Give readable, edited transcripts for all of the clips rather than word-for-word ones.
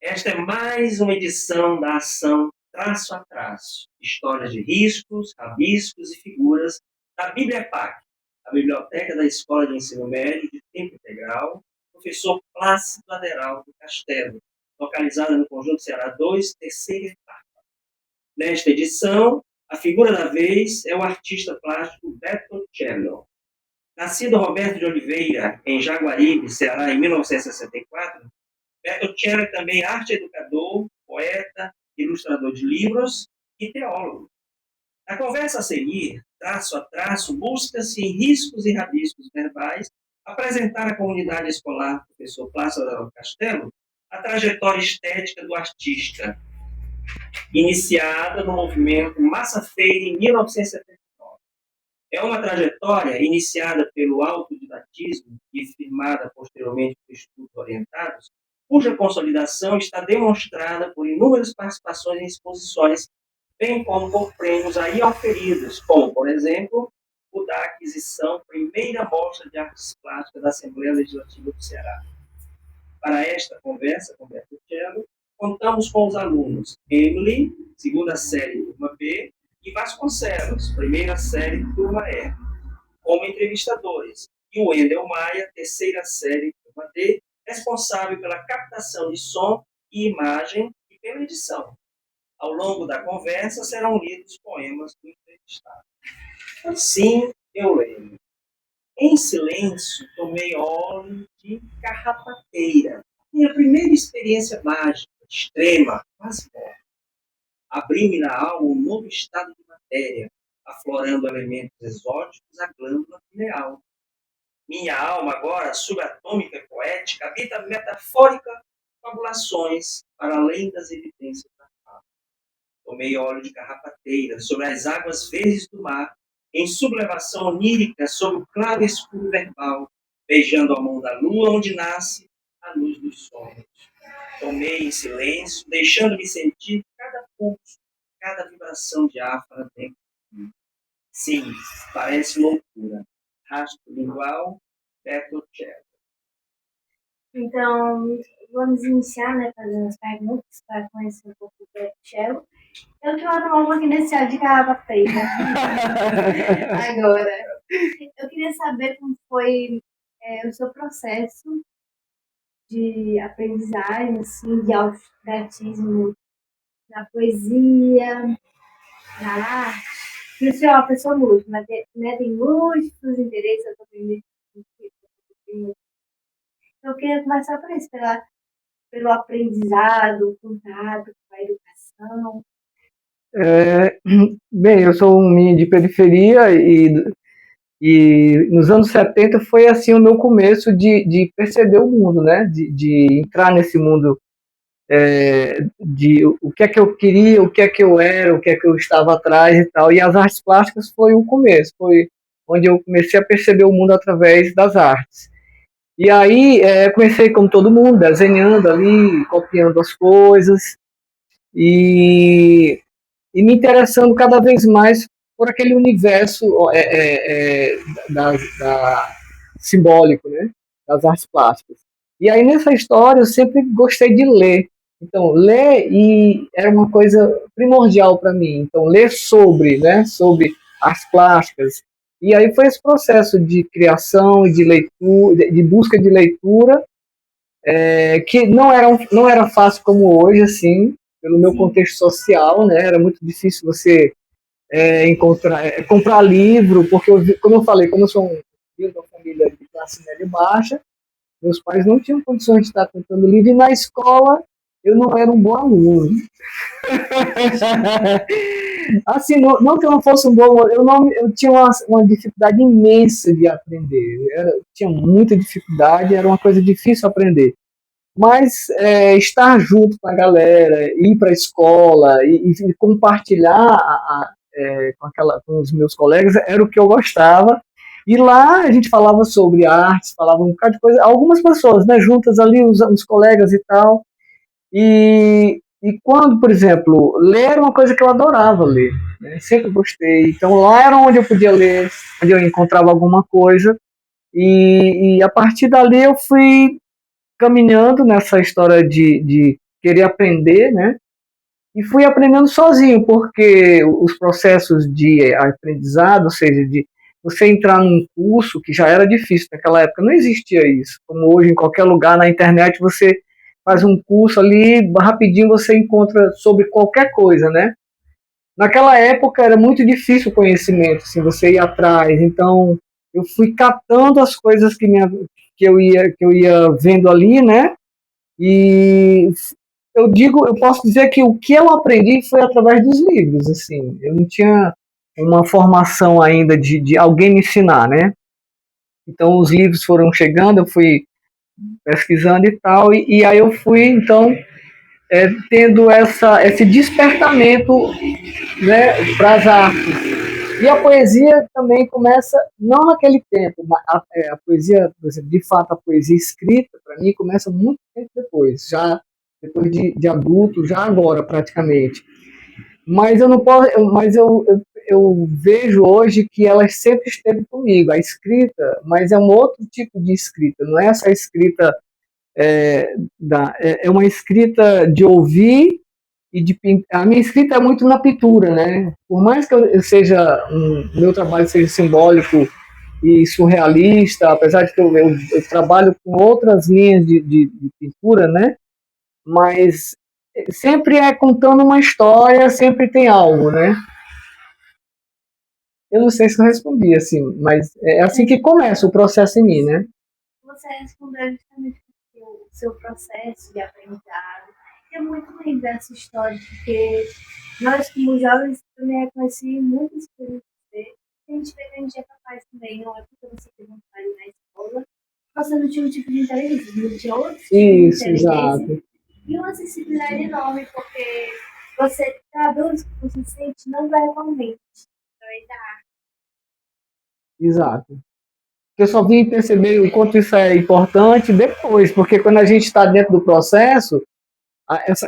Esta é mais uma edição da ação Traço a Traço, histórias de riscos, rabiscos e figuras da Bíblia PAC, a Biblioteca da Escola de Ensino Médio de Tempo Integral, professor Plácido Aderaldo Castelo, localizada no Conjunto Ceará 2, terceira etapa. Nesta edição, a figura da vez é o artista plástico Beto Cello. Nascido Roberto de Oliveira, em Jaguaribe, Ceará, em 1964, Beto Cello é também arte-educador, poeta, ilustrador de livros e teólogo. Na conversa a seguir, traço a traço, busca-se em riscos e rabiscos verbais apresentar à comunidade escolar professor Plácido Aderaldo Castelo a trajetória estética do artista, iniciada no movimento Massa Feira em 1979. É uma trajetória iniciada pelo autodidatismo e firmada posteriormente por estudos orientados, cuja consolidação está demonstrada por inúmeras participações em exposições, bem como por prêmios aí oferidos, como, por exemplo, o da aquisição primeira mostra de artes plásticas da Assembleia Legislativa do Ceará. Para esta conversa com Beto Cello, contamos com os alunos Emily, segunda série, turma B, e Vasconcelos, primeira série, turma E, como entrevistadores, e o Wendel Maia, terceira série, turma D, responsável pela captação de som e imagem e pela edição. Ao longo da conversa serão lidos poemas do entrevistado. Assim eu leio. Em silêncio, tomei óleo de carrapateira. Minha primeira experiência mágica, extrema, quase morta. Abriu-me na alma um novo estado de matéria, aflorando elementos exóticos à glândula pineal. Minha alma, agora subatômica e poética, habita metafórica fabulações para além das evidências da fala. Tomei óleo de carrapateira sobre as águas verdes do mar, em sublevação onírica sobre o claro escuro verbal, beijando a mão da lua onde nasce a luz dos sonhos. Tomei em silêncio, deixando-me sentir cada pulso, cada vibração diáfana dentro de mim. Sim, parece loucura. Rastro lingual, Beto Cello. Então, vamos iniciar, né, fazendo as perguntas para conhecer um pouco do Beto Cello. Eu tenho uma nova aqui nesse chá de carrapateira. Agora, eu queria saber como foi o seu processo de aprendizagem, assim, de autodidatismo na poesia, na arte. E o senhor é uma pessoa múltipla, mas tem múltiplos interesses, eu também. Então, eu queria começar por isso, pelo aprendizado, o contato com a educação. Bem, eu sou um menino de periferia e nos anos 70 foi assim o meu começo de perceber o mundo, né? De entrar nesse mundo, de o que é que eu queria, o que é que eu era, o que é que eu estava atrás e tal. E as artes plásticas foi o começo, foi onde eu comecei a perceber o mundo através das artes. E aí comecei como todo mundo, desenhando ali, copiando as coisas e me interessando cada vez mais por aquele universo simbólico, né, das artes plásticas. E aí nessa história eu sempre gostei de ler. Então, ler era uma coisa primordial para mim. Então, ler sobre artes plásticas. E aí foi esse processo de criação e de leitura, de busca de leitura, que não era fácil como hoje, assim, pelo meu contexto social, né? Era muito difícil você comprar livro, porque, como eu falei, como eu sou filho de uma família de classe média baixa, meus pais não tinham condições de estar comprando livro, e na escola eu não era um bom aluno. Assim, não que eu não fosse um bom aluno, eu tinha uma dificuldade imensa de aprender. Tinha muita dificuldade, era uma coisa difícil aprender. Mas estar junto com a galera, ir para a escola e compartilhar com os meus colegas era o que eu gostava. E lá a gente falava sobre artes, falava um bocado de coisa, algumas pessoas, né, juntas ali, os colegas e tal. E quando, por exemplo, ler era uma coisa que eu adorava ler, né, sempre gostei. Então lá era onde eu podia ler, onde eu encontrava alguma coisa. E a partir dali eu fui caminhando nessa história de querer aprender, né? E fui aprendendo sozinho, porque os processos de aprendizado, ou seja, de você entrar num curso, que já era difícil naquela época, não existia isso. Como hoje, em qualquer lugar na internet, você faz um curso ali, rapidinho você encontra sobre qualquer coisa, né? Naquela época era muito difícil o conhecimento, assim, você ir atrás. Então, eu fui catando as coisas que eu ia vendo ali, né? E eu posso dizer que o que eu aprendi foi através dos livros, assim. Eu não tinha uma formação ainda de alguém me ensinar, né? Então, os livros foram chegando, eu fui pesquisando e tal, e aí eu fui, então, tendo esse despertamento, né, para as artes. E a poesia também começa, não naquele tempo, a poesia, por exemplo, de fato, a poesia escrita, para mim, começa muito tempo depois, já depois de adulto, já agora, praticamente. Mas eu não posso, eu vejo hoje que ela sempre esteve comigo, a escrita, mas é um outro tipo de escrita, não é essa escrita, é uma escrita de ouvir e de pintar. A minha escrita é muito na pintura, né? Por mais que eu seja meu trabalho seja simbólico e surrealista, apesar de que eu trabalho com outras linhas de pintura, né? Mas sempre é contando uma história, sempre tem algo, né? Eu não sei se eu respondi assim, mas é assim que começa o processo em mim, né? Você respondeu justamente o seu processo de aprendizado. É muito lindo dessa história, porque nós, como jovens, também reconheci muitas coisas de você. A gente vê que a gente é capaz também, não é porque você teve vontade na escola, você não tinha um tipo de inteligência, não tinha outro tipo de Isso, inteligência. exato. E uma sensibilidade enorme, porque você traduz o que você sente não verbalmente, através da arte. Exato. Eu só vim perceber o quanto isso é importante depois, porque quando a gente está dentro do processo,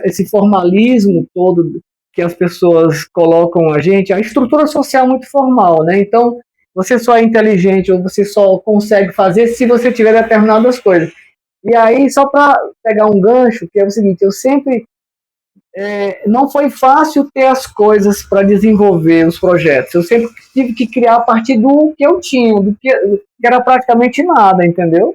esse formalismo todo que as pessoas colocam a estrutura social é muito formal, né? Então, você só é inteligente ou você só consegue fazer se você tiver determinadas coisas. E aí, só para pegar um gancho, que é o seguinte, eu sempre não foi fácil ter as coisas para desenvolver os projetos. Eu sempre tive que criar a partir do que eu tinha, que era praticamente nada, entendeu?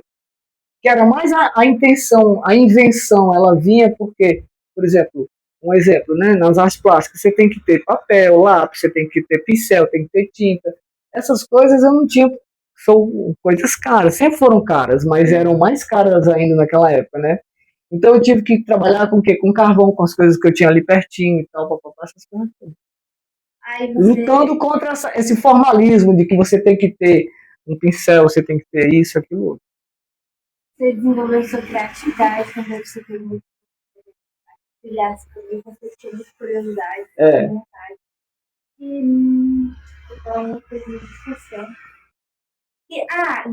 Que era mais a intenção, a invenção, ela vinha porque, por exemplo, um exemplo, né? Nas artes plásticas, você tem que ter papel, lápis, você tem que ter pincel, tem que ter tinta. Essas coisas eu não tinha, são coisas caras, sempre foram caras, mas eram mais caras ainda naquela época, né? Então eu tive que trabalhar com o quê? Com carvão, com as coisas que eu tinha ali pertinho e tal, papapá, essas coisas. Aí Lutando contra esse formalismo de que você tem que ter um pincel, você tem que ter isso, aquilo outro. Você desenvolveu sua criatividade, também você teve muito brilhar também, você tinha muita curiosidade, vontade. E então, uma coisa de discussão. E,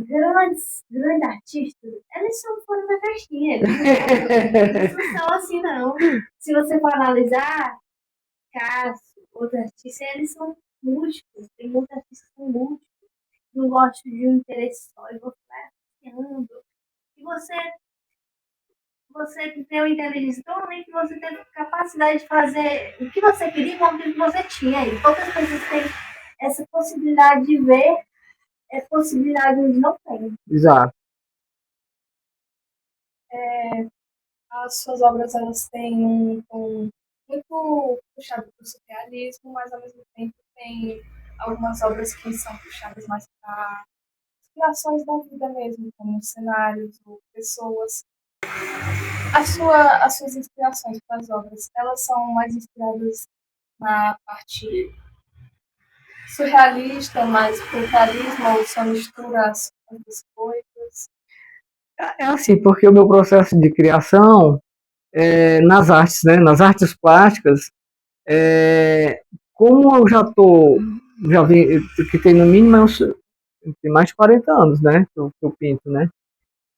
grandes artistas, eles são fora da caixinha. Eles não são assim, não. Se você for analisar, Cássio, outros artistas, eles são múltiplos. Tem muitos artistas que são múltiplos. Não gostam de um interesse só e você vai associando. E você que tem uma inteligência tão além que você tem capacidade de fazer o que você queria com o que você tinha. E poucas pessoas têm essa possibilidade de ver possibilidade onde não tem. Exato. As suas obras elas têm um tom muito puxado para o surrealismo, mas ao mesmo tempo tem algumas obras que são puxadas mais para inspirações da vida mesmo, como cenários ou pessoas. As suas inspirações para as obras, elas são mais inspiradas na parte surrealista, mais pro realismo, ou só mistura as duas coisas? É assim, porque o meu processo de criação nas artes, né, nas artes plásticas, como eu já vi, que tem no mínimo tem mais de 40 anos, né, que eu pinto, né?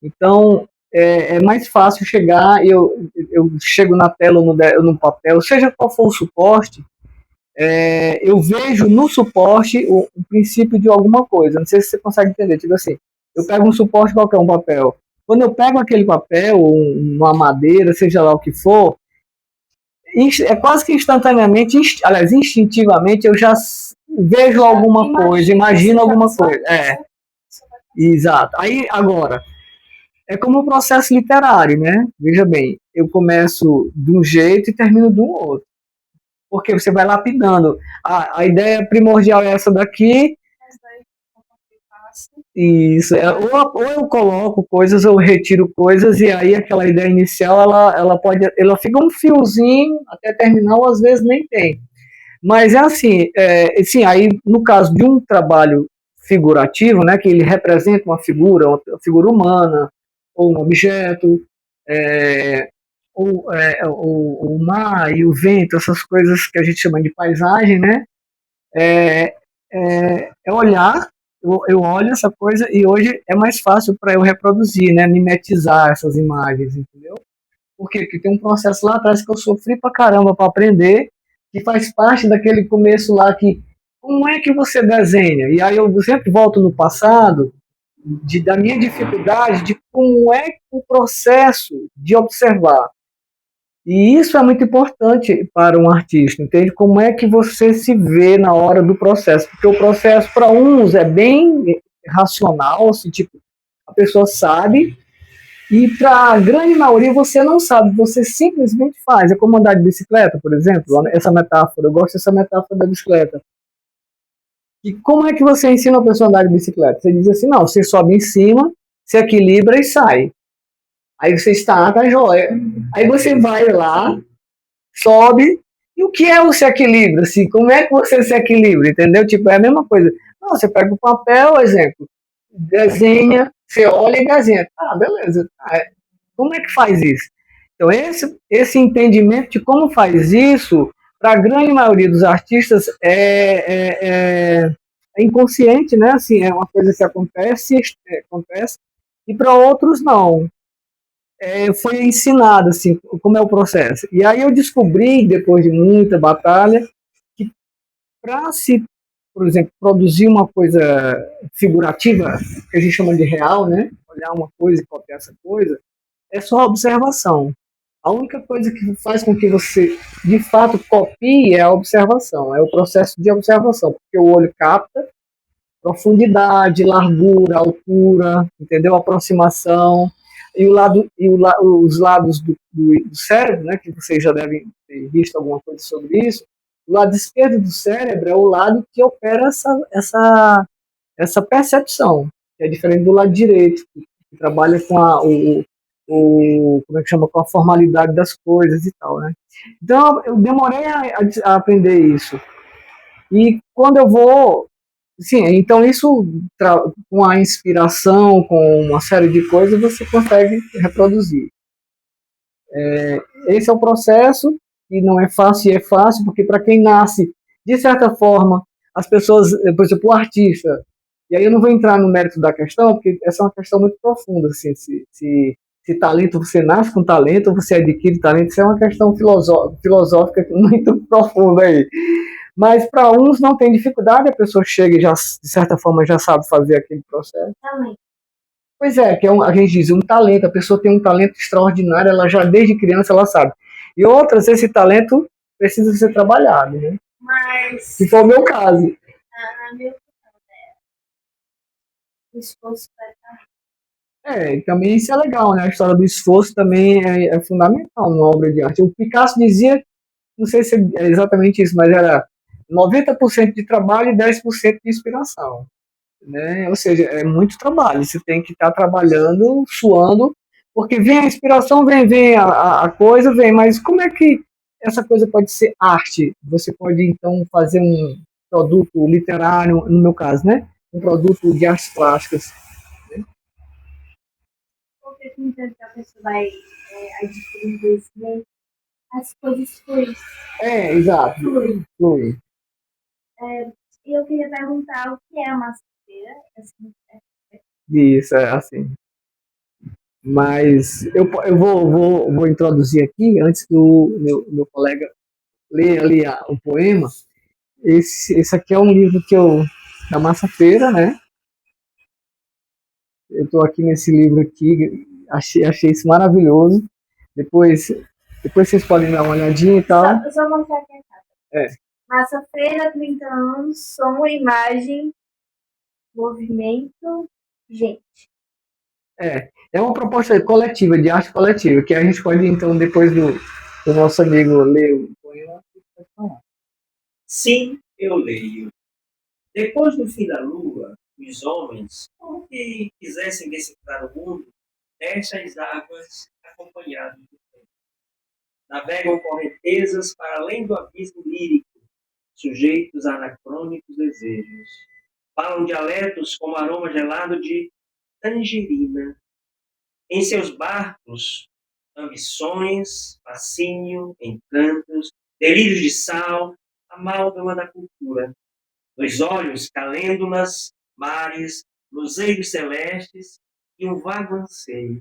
Então, é mais fácil chegar, eu chego na tela ou no papel, seja qual for o suporte, eu vejo no suporte o princípio de alguma coisa. Não sei se você consegue entender. Tipo assim, eu pego um suporte qualquer, um papel. Quando eu pego aquele papel, uma madeira, seja lá o que for, é quase que instantaneamente, aliás, instintivamente, eu já vejo alguma coisa, imagino alguma coisa. Exato. Aí, agora, é como o processo literário, né? Veja bem, eu começo de um jeito e termino de um outro. Porque você vai lapidando. A ideia primordial é essa daqui. Isso. Ou eu coloco coisas, ou eu retiro coisas, e aí aquela ideia inicial, ela fica um fiozinho até terminar, ou às vezes nem tem. Mas é assim, aí no caso de um trabalho figurativo, né, que ele representa uma figura humana, ou um objeto, o mar e o vento, essas coisas que a gente chama de paisagem, né, é olhar, eu olho essa coisa e hoje é mais fácil para eu reproduzir, né, mimetizar essas imagens, entendeu? Por quê? Porque tem um processo lá atrás que eu sofri pra caramba para aprender, que faz parte daquele começo lá que como é que você desenha? E aí eu sempre volto no passado da minha dificuldade de como é o processo de observar. E isso é muito importante para um artista, entende? Como é que você se vê na hora do processo? Porque o processo para uns é bem racional, assim, tipo, a pessoa sabe, e para a grande maioria você não sabe, você simplesmente faz. É como andar de bicicleta, por exemplo, essa metáfora, eu gosto dessa metáfora da bicicleta. E como é que você ensina a pessoa a andar de bicicleta? Você diz assim, não, você sobe em cima, se equilibra e sai. Aí você está, tá joia. Aí você vai lá, sobe, e o que é o se equilibra? Assim, como é que você se equilibra, entendeu? Tipo, é a mesma coisa. Não, você pega o papel, exemplo, desenha, você olha e desenha. Ah, beleza. Como é que faz isso? Então, esse entendimento de como faz isso, para a grande maioria dos artistas, é inconsciente, né? Assim, é uma coisa que acontece e para outros não. Foi ensinado, assim, como é o processo. E aí eu descobri, depois de muita batalha, que para se, por exemplo, produzir uma coisa figurativa, que a gente chama de real, né? Olhar uma coisa e copiar essa coisa, é só observação. A única coisa que faz com que você, de fato, copie é a observação, é o processo de observação, porque o olho capta profundidade, largura, altura, entendeu? Aproximação. Os lados do cérebro, né, que vocês já devem ter visto alguma coisa sobre isso, o lado esquerdo do cérebro é o lado que opera essa percepção, que é diferente do lado direito, que trabalha com como é que chama, com a formalidade das coisas e tal, né? Então eu demorei a aprender isso. E quando eu vou, sim, então isso com a inspiração, com uma série de coisas, você consegue reproduzir. Esse é o processo, e não é fácil, e é fácil, porque para quem nasce, de certa forma, as pessoas, por exemplo, o artista, e aí eu não vou entrar no mérito da questão, porque essa é uma questão muito profunda, assim, se talento, você nasce com talento, ou você adquire talento, isso é uma questão filosófica muito profunda aí. Mas para uns não tem dificuldade, a pessoa chega e já, de certa forma, já sabe fazer aquele processo. Também. Pois é, que a gente diz, um talento, a pessoa tem um talento extraordinário, ela já desde criança ela sabe. E outras, esse talento precisa ser trabalhado, né? Mas, Se for o meu caso. na minha opinião, o esforço vai estar. E também isso é legal, né? A história do esforço também é fundamental numa obra de arte. O Picasso dizia, não sei se é exatamente isso, mas era 90% de trabalho e 10% de inspiração. Né? Ou seja, é muito trabalho. Você tem que estar trabalhando, suando, porque vem a inspiração, vem a coisa, vem. Mas como é que essa coisa pode ser arte? Você pode, então, fazer um produto literário, no meu caso, né? Um produto de artes plásticas. Né? Porque com tanto que a pessoa vai adquirindo conhecimento, as coisas fluem. Exato. Flui. E eu queria perguntar o que é a maçadeira. Assim, Isso, é assim. Mas eu vou introduzir aqui, antes do meu colega ler ali o poema. Esse aqui é um livro da Massa Feira, né? Eu estou aqui nesse livro aqui, achei isso maravilhoso. Depois Depois vocês podem dar uma olhadinha e tal. Só mostrar aqui a capa. É. Massa Feira, 30 anos, som, imagem, movimento, gente. É uma proposta coletiva, de arte coletiva, que a gente pode, então, depois do nosso amigo ler o poema. Sim, eu leio. Depois do fim da lua, os homens, como que quisessem decifrar o mundo, descem as águas acompanhados do tempo. Navegam correntezas para além do abismo lírico, sujeitos a anacrônicos desejos. Falam dialetos como aroma gelado de tangerina. Em seus barcos, ambições, fascínio, encantos, delírios de sal, amálgama da cultura. Nos olhos, calêndulas, mares, luzeiros celestes e um vago anseio.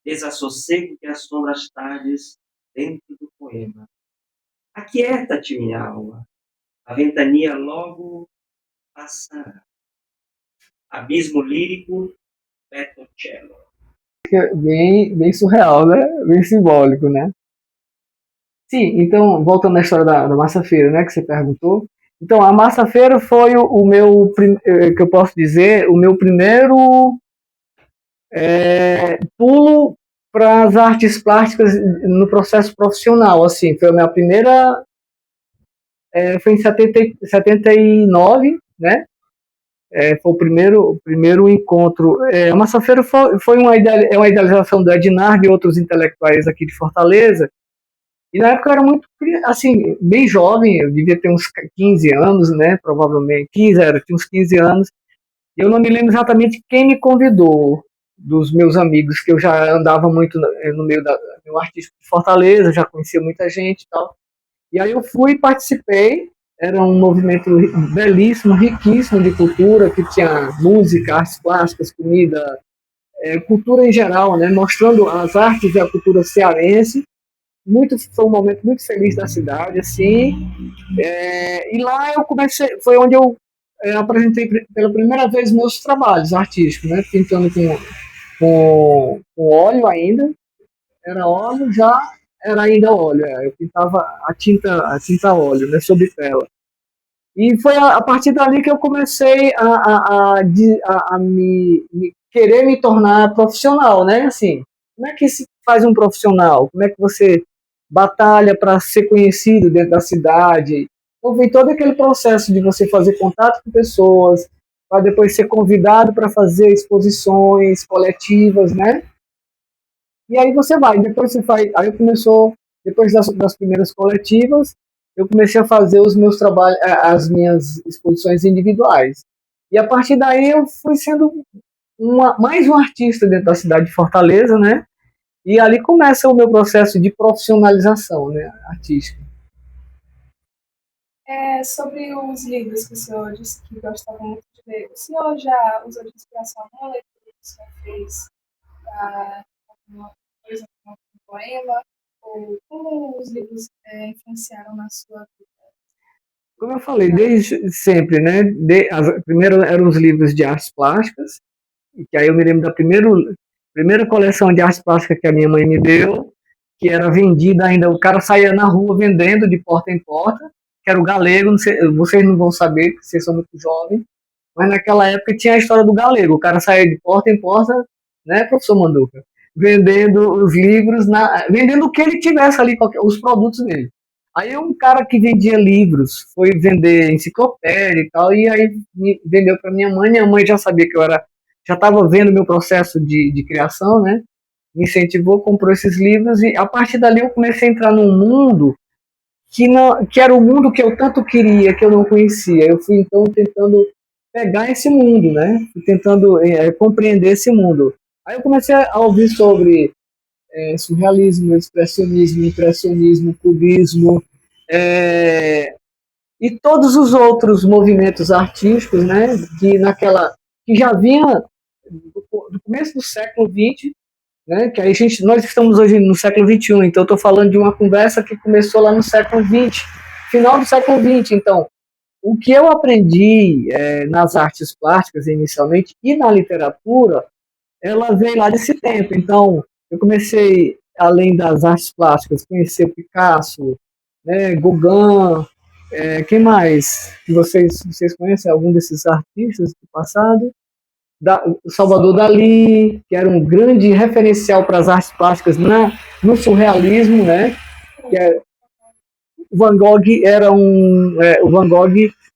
Desassossego que assombra as tardes dentro do poema. Aquieta-te, minha alma. A ventania logo passará. Abismo lírico, Bertoncello. Bem surreal, né? Bem simbólico, né? Sim, então, voltando à história da Massa Feira, né, que você perguntou. Então, a Massa Feira foi o meu, que eu posso dizer, o meu primeiro pulo para as artes plásticas no processo profissional, assim. Foi a minha primeira, foi em 79, né? Foi o primeiro encontro. A Massa Feira foi uma idealização do Ednardo e outros intelectuais aqui de Fortaleza. E na época eu era muito, assim, bem jovem, eu devia ter uns 15 anos, né? Provavelmente, tinha uns 15 anos. Eu não me lembro exatamente quem me convidou, dos meus amigos, que eu já andava muito no meio do artístico de Fortaleza, já conhecia muita gente e tal. E aí eu fui e participei. Era um movimento belíssimo, riquíssimo de cultura, que tinha música, artes plásticas, comida, cultura em geral, né? Mostrando as artes e a cultura cearense. Foi um momento muito feliz da cidade, assim. E lá eu comecei, foi onde eu apresentei pela primeira vez meus trabalhos artísticos, né? Pintando com óleo ainda. Era óleo, já era ainda óleo. Eu pintava a tinta óleo, né? Sobre tela. E foi a partir dali que eu comecei a querer me tornar profissional, né? Assim, como é que se faz um profissional? Como é que você batalha para ser conhecido dentro da cidade? Então, vem todo aquele processo de você fazer contato com pessoas, para depois ser convidado para fazer exposições coletivas, né? E aí você vai, depois você faz. Aí começou, depois das primeiras coletivas, eu comecei a fazer os meus trabalhos, as minhas exposições individuais. E a partir daí eu fui sendo mais um artista dentro da cidade de Fortaleza, né? E ali começa o meu processo de profissionalização, né, artística. Sobre os livros que o senhor disse que gostava muito de ler, o senhor já usou de inspiração alguma leitura que o senhor fez para alguma coisa, algum poema? Ou como os livros influenciaram na sua vida? Como eu falei, desde sempre, né? Primeiro eram os livros de artes plásticas, que aí eu me lembro da primeira coleção de artes plásticas que a minha mãe me deu, que era vendida ainda, o cara saía na rua vendendo de porta em porta, que era o Galego, não sei, vocês não vão saber, porque vocês são muito jovens, mas naquela época tinha a história do Galego, o cara saía de porta em porta, né, professor Manduca, vendendo os livros, vendendo o que ele tivesse ali, os produtos dele. Aí um cara que vendia livros foi vender enciclopédia e tal, e aí vendeu para minha mãe já sabia que eu já estava vendo meu processo de criação, né? Me incentivou, comprou esses livros, e a partir dali eu comecei a entrar num mundo que era o mundo que eu tanto queria, que eu não conhecia. Eu fui então tentando pegar esse mundo, né? Fui tentando compreender esse mundo. Aí eu comecei a ouvir sobre surrealismo, expressionismo, impressionismo, cubismo, e todos os outros movimentos artísticos, né, que já vinha do começo do século XX, né, que nós estamos hoje no século XXI, então eu estou falando de uma conversa que começou lá no século XX, final do século XX. Então, o que eu aprendi nas artes plásticas inicialmente e na literatura, ela veio lá desse tempo. Então, eu comecei além das artes plásticas, conhecer Picasso, né, Gauguin, quem mais? Vocês conhecem algum desses artistas do passado? Salvador Dalí, que era um grande referencial para as artes plásticas no surrealismo, né? Que o Van Gogh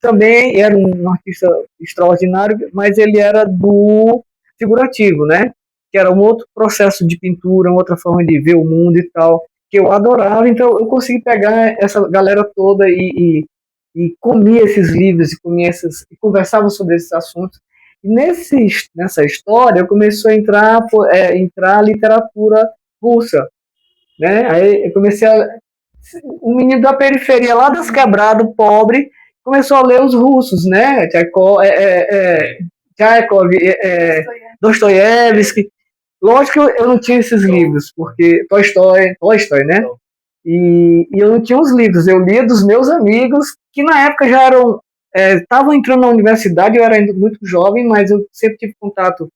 também era um artista extraordinário, mas ele era do figurativo, né? Que era um outro processo de pintura, uma outra forma de ver o mundo e tal, que eu adorava. Então eu consegui pegar essa galera toda e comia esses livros e conversava sobre esses assuntos. E nessa história eu comecei a entrar a literatura russa, né? Aí eu comecei um menino da periferia, lá das quebradas, pobre, começou a ler os russos, né? Tchaikovsky, Dostoiévski. Lógico que eu não tinha esses livros, porque Tolstói, né? E eu não tinha os livros, eu lia dos meus amigos, que na época já estavam entrando na universidade, eu era ainda muito jovem, mas eu sempre tive contato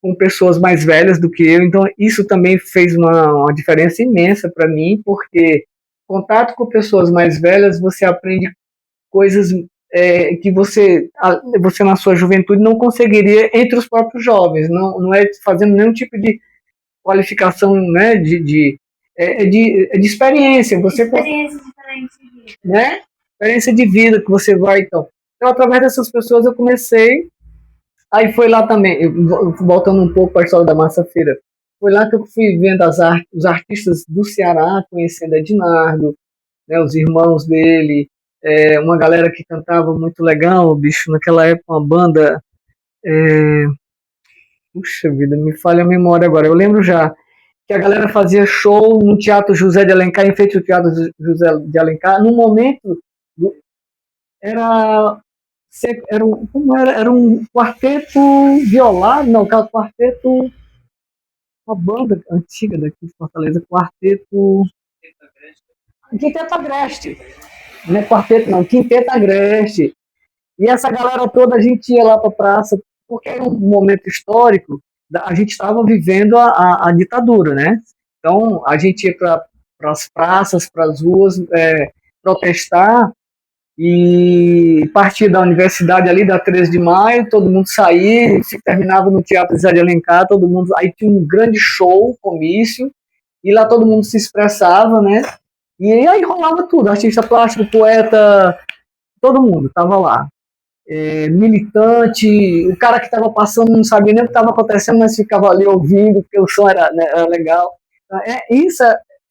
com pessoas mais velhas do que eu, então isso também fez uma diferença imensa para mim, porque contato com pessoas mais velhas, você aprende coisas que você na sua juventude não conseguiria entre os próprios jovens, não é fazendo nenhum tipo de qualificação, né, de experiência, Experiência diferente de vida. né, experiência de vida que você vai, então através dessas pessoas eu comecei. Aí foi lá também, voltando um pouco para a história da Massa Feira, foi lá que eu fui vendo os artistas do Ceará, conhecendo Ednardo, né, os irmãos dele, uma galera que cantava muito legal, bicho, naquela época, uma banda. Puxa vida, me falha a memória agora. Eu lembro já que a galera fazia show no Teatro José de Alencar, em frente ao Teatro José de Alencar, no momento. Era era um quarteto violado, não, quarteto, uma banda antiga daqui de Fortaleza, quarteto, Quinteto Agreste, não é quarteto não, Quinteto Agreste, e essa galera toda a gente ia lá para a praça, porque era um momento histórico, a gente estava vivendo a ditadura, né? Então a gente ia para as praças, para as ruas, protestar, e partir da universidade ali, da 13 de maio, todo mundo saía, se terminava no Teatro Zé de Alencar, todo mundo, aí tinha um grande show, comício, e lá todo mundo se expressava, né? E aí rolava tudo, artista plástico, poeta, todo mundo estava lá. Militante, o cara que estava passando não sabia nem o que estava acontecendo, mas ficava ali ouvindo, porque o som era legal. Então, isso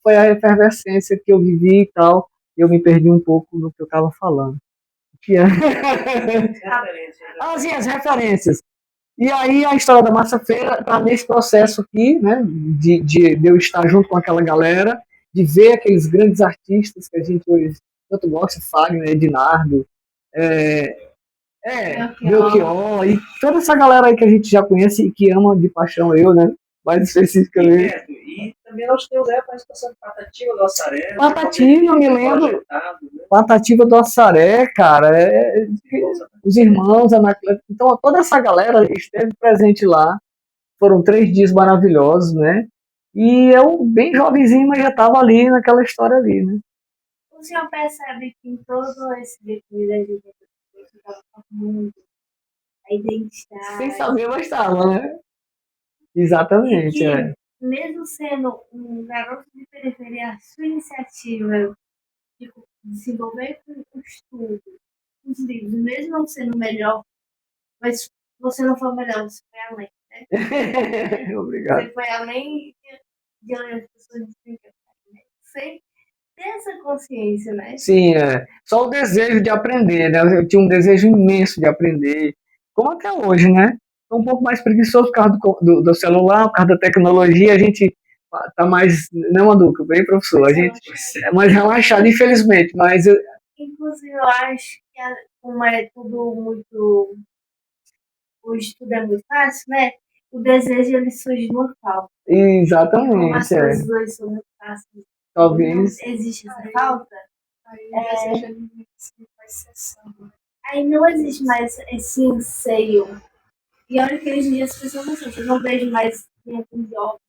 foi a efervescência que eu vivi e tal, e eu me perdi um pouco no que eu estava falando. Sim, as referências. E aí a história da Massa Feira está nesse processo aqui, né, de eu estar junto com aquela galera, de ver aqueles grandes artistas que a gente hoje tanto gosta, Fagner, Ednardo, Belchior, e toda essa galera aí que a gente já conhece e que ama de paixão, eu, né, mais especificamente. E também nós temos a participação de Patativa do Assaré. Patativa, me lembro. Patativa do Assaré, cara. Os irmãos, Anacleto. Então, toda essa galera esteve presente lá. Foram 3 dias maravilhosos, né? E eu, bem jovenzinho, mas já estava ali naquela história ali, né? O senhor percebe que em todo esse decorrer da vida você estava formando a identidade. Sem saber, mas estava, né? Exatamente, que, mesmo sendo um garoto de periferia, a sua iniciativa de desenvolver com o estudo, os livros, mesmo não sendo melhor, mas você não foi o melhor, você foi além, né? Obrigado. Você foi além de onde as pessoas dizem que você tem essa consciência, né? Sim, só o desejo de aprender, né? Eu tinha um desejo imenso de aprender, como até hoje, né? Estou um pouco mais preguiçoso por causa do celular, por causa da tecnologia, a gente tá mais, não, Anduca, bem professor, a gente é mais relaxado, infelizmente, mas inclusive eu acho que como é tudo muito, o estudo é muito fácil, né? O desejo ele surge no falta. Exatamente. Como as coisas hoje são muito fáceis. Talvez. Não existe essa falta. Aí não existe mais esse anseio. E olha que hoje em dia as pessoas não sentem. Eu não vejo mais com jovens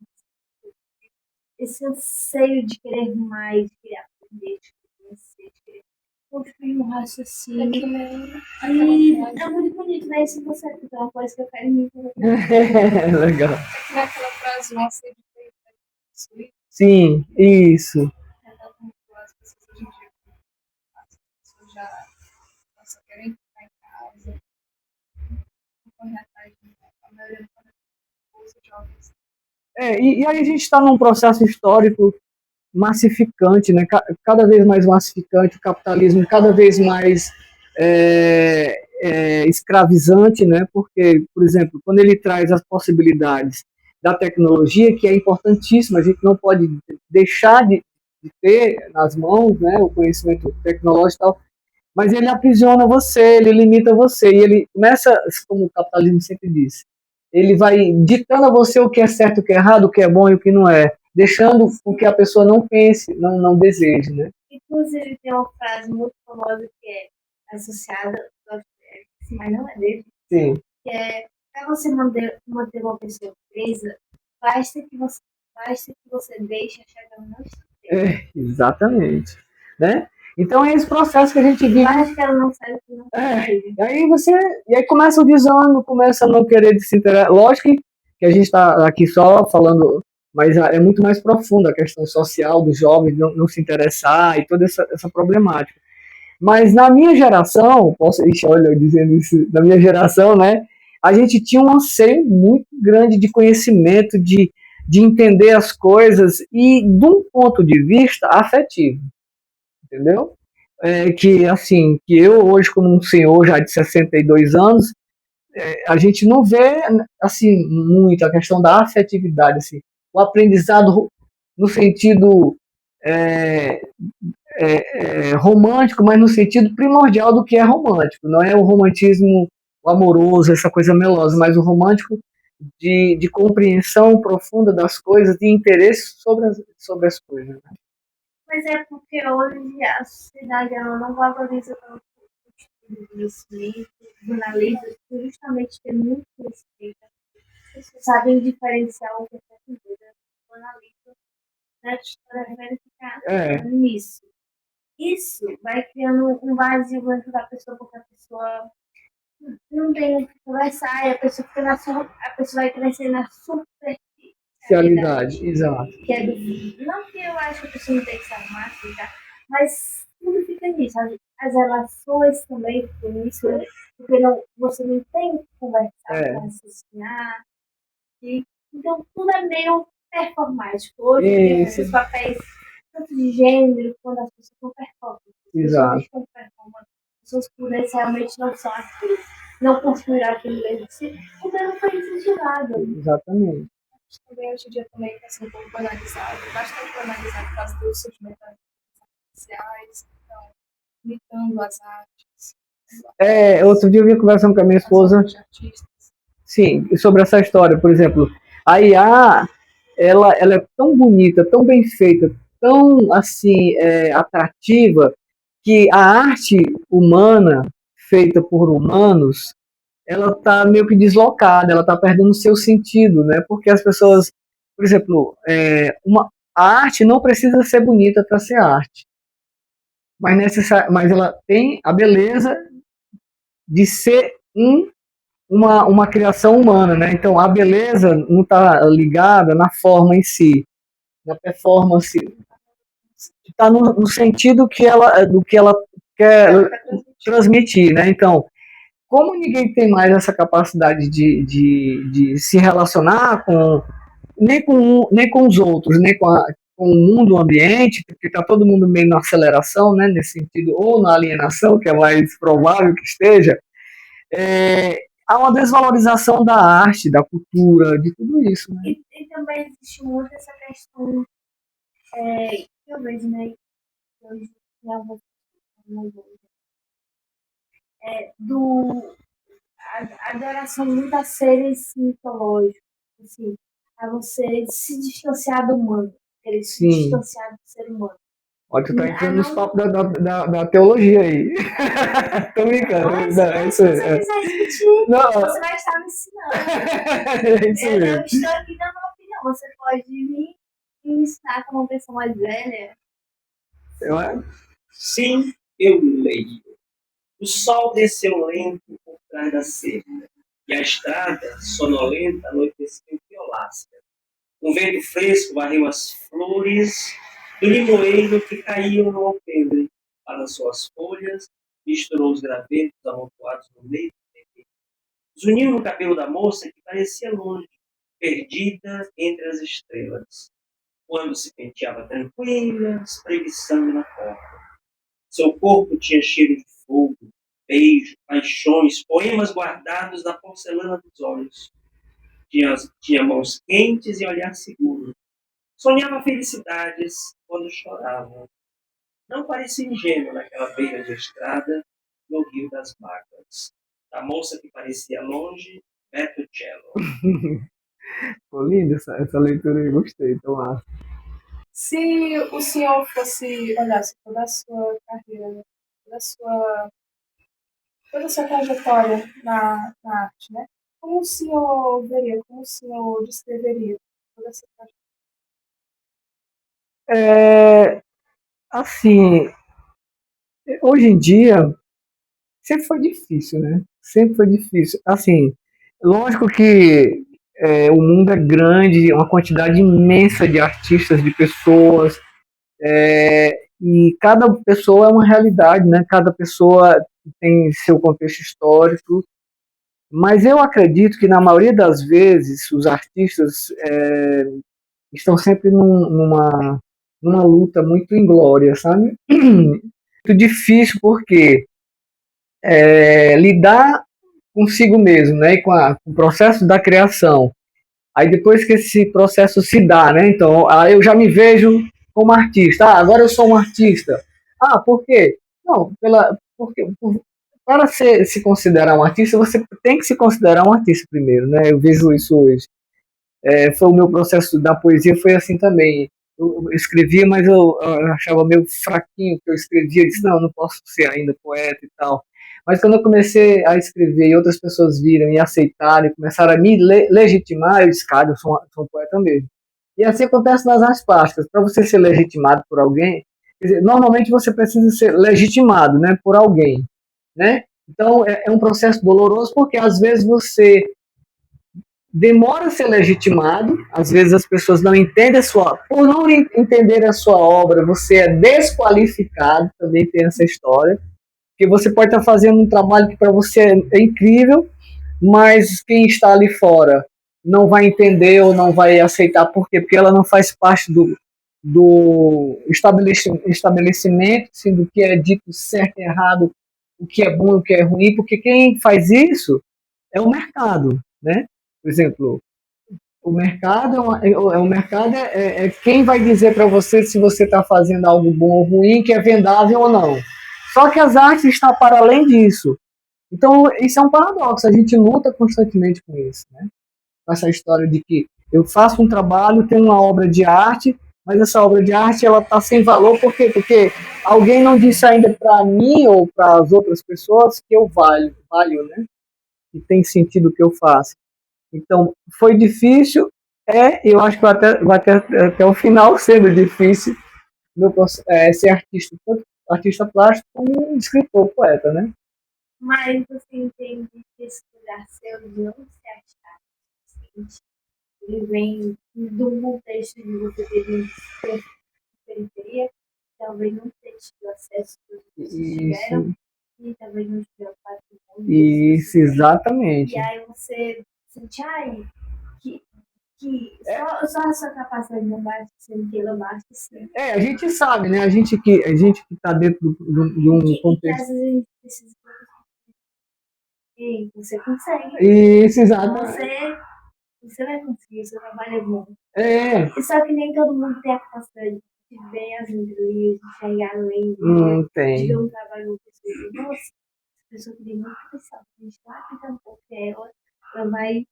esse anseio de querer mais, de querer aprender, de querer conhecer, de querer construir um É raciocínio. que nem E aquela frase, é muito bonito, né? Isso você é uma coisa que eu quero muito. Legal. é que nem aquela frase, uma sede de Sim, isso. retrata muito as pessoas hoje em dia. As pessoas já só querem ficar em casa, não correr atrás de a maioria dos jovens. E aí a gente está num processo histórico massificante, né? Cada vez mais massificante, o capitalismo cada vez mais escravizante, né? Porque, por exemplo, quando ele traz as possibilidades da tecnologia, que é importantíssima, a gente não pode deixar de ter nas mãos, né, o conhecimento tecnológico e tal, mas ele aprisiona você, ele limita você, e ele começa, como o capitalismo sempre diz, ele vai ditando a você o que é certo, o que é errado, o que é bom e o que não é, deixando com que a pessoa não pense, não deseje, né? Inclusive, tem uma frase muito famosa que é associada ao Dostoiévski, mas não é dele, Sim, que é para você manter uma pessoa presa, basta que você deixe a chave não esteja. exatamente, né? Então é esse processo que a gente vive. Basta que ela não saiba que não E aí e aí começa o desânimo, começa a não querer se interessar. Lógico que a gente está aqui só falando, mas é muito mais profunda a questão social dos jovens não se interessar e toda essa problemática. Mas na minha geração, olha, eu dizendo isso, na minha geração, né, a gente tinha um anseio muito grande de conhecimento, de entender as coisas e de um ponto de vista afetivo, entendeu? Que assim, que eu hoje como um senhor já de 62 anos, a gente não vê assim muito a questão da afetividade, assim, o aprendizado no sentido é, romântico, mas no sentido primordial do que é romântico. Não é o romantismo amoroso, essa coisa melosa, mas o romântico de compreensão profunda das coisas, de interesse sobre as coisas. Mas é porque hoje a sociedade ela não valoriza tanto o estudo, o conhecimento, o jornalismo, por justamente ter muito conhecimento. As pessoas sabem diferenciar o que é verdadeiro do jornalismo, né? Para verificar É, nisso. Isso vai criando um vazio dentro da pessoa, porque a pessoa não tem o que conversar e a pessoa vai crescer na superficialidade. realidade, exato. Que é do, não que eu acho que a pessoa não tem que se arrumar, assim, tá? Mas tudo fica nisso. As relações também ficam nisso, né? Porque você não tem o que conversar, para raciocinar. Então tudo é meio performático. Hoje tem esses papéis, tanto de gênero, quando as pessoas estão performando. As pessoas estão performando. As pessoas por isso realmente não são atrizes. Não construíram aquilo mesmo de si, porque não foi incentivado. Exatamente. Também hoje em dia também está sendo um pouco banalizado, bastante banalizado por causa do surgimento das redes sociais, então, imitando as artes. Outro dia eu vim conversando com a minha esposa, sim, sobre essa história, por exemplo, a IA, ela é tão bonita, tão bem feita, tão assim atrativa, que a arte humana feita por humanos, ela está meio que deslocada, ela está perdendo o seu sentido, né? Porque as pessoas, por exemplo, a arte não precisa ser bonita para ser arte, mas ela tem a beleza de ser uma criação humana, né? Então a beleza não está ligada na forma em si, na performance, está no sentido do que ela quer transmitir, né? Então, como ninguém tem mais essa capacidade de se relacionar nem com os outros, nem com o mundo ambiente, porque está todo mundo meio na aceleração, né, nesse sentido, ou na alienação, que é mais provável que esteja, há uma desvalorização da arte, da cultura, de tudo isso. Né? E também existe muito essa questão que eu vejo, né? Hoje, a adoração muito a seres mitológicos, assim, a você se distanciar do humano, querer se distanciar do ser humano. Olha, tu tá entrando nos papos da teologia aí. Tô brincando. Se você quiser discutir, você vai estar me ensinando. É isso mesmo. Eu estou aqui dando uma opinião. Você pode vir me ensinar como uma pessoa mais velha. Eu, é, Sim, eu leio. O sol desceu lento por trás da cerca, e a estrada, sonolenta, anoiteceu violácea. Um vento fresco varreu as flores do limoeiro que caíam no alpendre, balançou as folhas, misturou os gravetos amontoados no meio do terreno. Zuniu no cabelo da moça que parecia longe, perdida entre as estrelas, quando se penteava tranquila, espreguiçando na porta. Seu corpo tinha cheiro de fogo, beijo, paixões, poemas guardados na porcelana dos olhos. Tinha mãos quentes e olhar seguro. Sonhava felicidades quando chorava. Não parecia ingênuo naquela beira de estrada, no Rio das Mágoas. Da moça que parecia longe, Bertuccello. Foi linda essa leitura aí, gostei. Então, Se o senhor fosse olhasse toda a sua carreira, toda a sua, toda a sua trajetória na arte, né? Como o senhor veria, como o senhor descreveria toda essa trajetória? é, assim, hoje em dia, sempre foi difícil, né? Sempre foi difícil. Assim, lógico que o mundo é grande, uma quantidade imensa de artistas, de pessoas, e cada pessoa é uma realidade, né? Cada pessoa tem seu contexto histórico, mas eu acredito que na maioria das vezes os artistas estão sempre numa luta muito inglória, sabe? Muito difícil porque lidar consigo mesmo, né? E com o processo da criação. Aí depois que esse processo se dá, né? Então, aí eu já me vejo como artista. Ah, agora eu sou um artista. Ah, por quê? Não, para se considerar um artista, você tem que se considerar um artista primeiro, né? Eu vejo isso hoje. Foi o meu processo da poesia, foi assim também. Eu escrevia, mas eu achava meio fraquinho o que eu escrevia. Eu disse, não, eu não posso ser ainda poeta e tal. Mas quando eu comecei a escrever e outras pessoas viram e aceitaram e começaram a me legitimar, eu disse, cara, eu sou um poeta mesmo. E assim acontece nas artes plásticas. Para você ser legitimado por alguém, quer dizer, normalmente você precisa ser legitimado, né, por alguém, né? Então é um processo doloroso porque às vezes você demora a ser legitimado, às vezes as pessoas não entendem por não entender a sua obra, você é desqualificado, também tem essa história, porque você pode estar fazendo um trabalho que para você é incrível, mas quem está ali fora não vai entender ou não vai aceitar, por quê? Porque ela não faz parte do estabelecimento, assim, do que é dito certo e errado, o que é bom e o que é ruim, porque quem faz isso é o mercado, né? Por exemplo, o mercado é quem vai dizer para você se você está fazendo algo bom ou ruim, que é vendável ou não. Só que as artes estão para além disso. Então, isso é um paradoxo. A gente luta constantemente com isso, né? Com essa história de que eu faço um trabalho, tenho uma obra de arte, mas essa obra de arte ela está sem valor por quê? Porque alguém não disse ainda para mim ou para as outras pessoas que eu valho, né? Que tem sentido o que eu faço. Então, foi difícil, eu acho que vai até o final sendo difícil ser artista, tanto artista plástico como um escritor, poeta, né? Mas você entende que esse lugar seu de não se achar suficiente, ele vem do contexto de você ter vindo de periferia, talvez não ter tido acesso que vocês tiveram, e talvez não tiveram patrimônio. Isso, exatamente. E aí você sente, que só a sua capacidade não basta, sendo que ela basta sim. A gente sabe, né? A gente que está dentro de um contexto. Que às vezes a gente precisa. E você consegue. Isso, exatamente. Você vai conseguir, o seu trabalho é bom. Só que nem todo mundo tem a capacidade de ver as entrelinhas, de enxergar além, de ver um trabalho com pessoa. Nossa, essa pessoa tem muito potencial. A gente vai aplicar um pouco ela vai.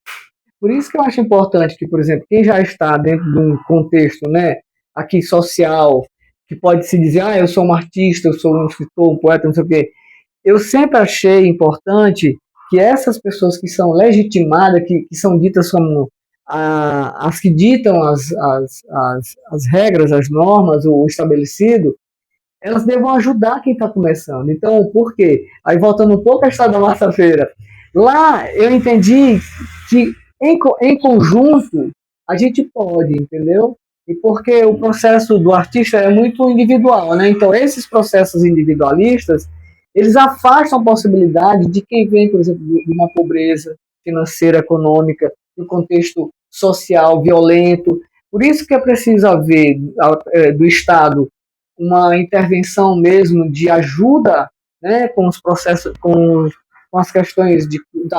Por isso que eu acho importante que, por exemplo, quem já está dentro de um contexto, né, aqui social, que pode se dizer, eu sou um artista, eu sou um escritor, um poeta, não sei o quê. Eu sempre achei importante que essas pessoas que são legitimadas, que são ditas como as que ditam as regras, as normas, o estabelecido, elas devam ajudar quem está começando. Então, por quê? Aí, voltando um pouco à história da massa-feira, lá eu entendi que, em conjunto, a gente pode, entendeu? E porque o processo do artista é muito individual, né? Então, esses processos individualistas, eles afastam a possibilidade de quem vem, por exemplo, de uma pobreza financeira, econômica, de um contexto social violento. Por isso que é preciso haver do Estado uma intervenção mesmo de ajuda, né, com os processos, com as questões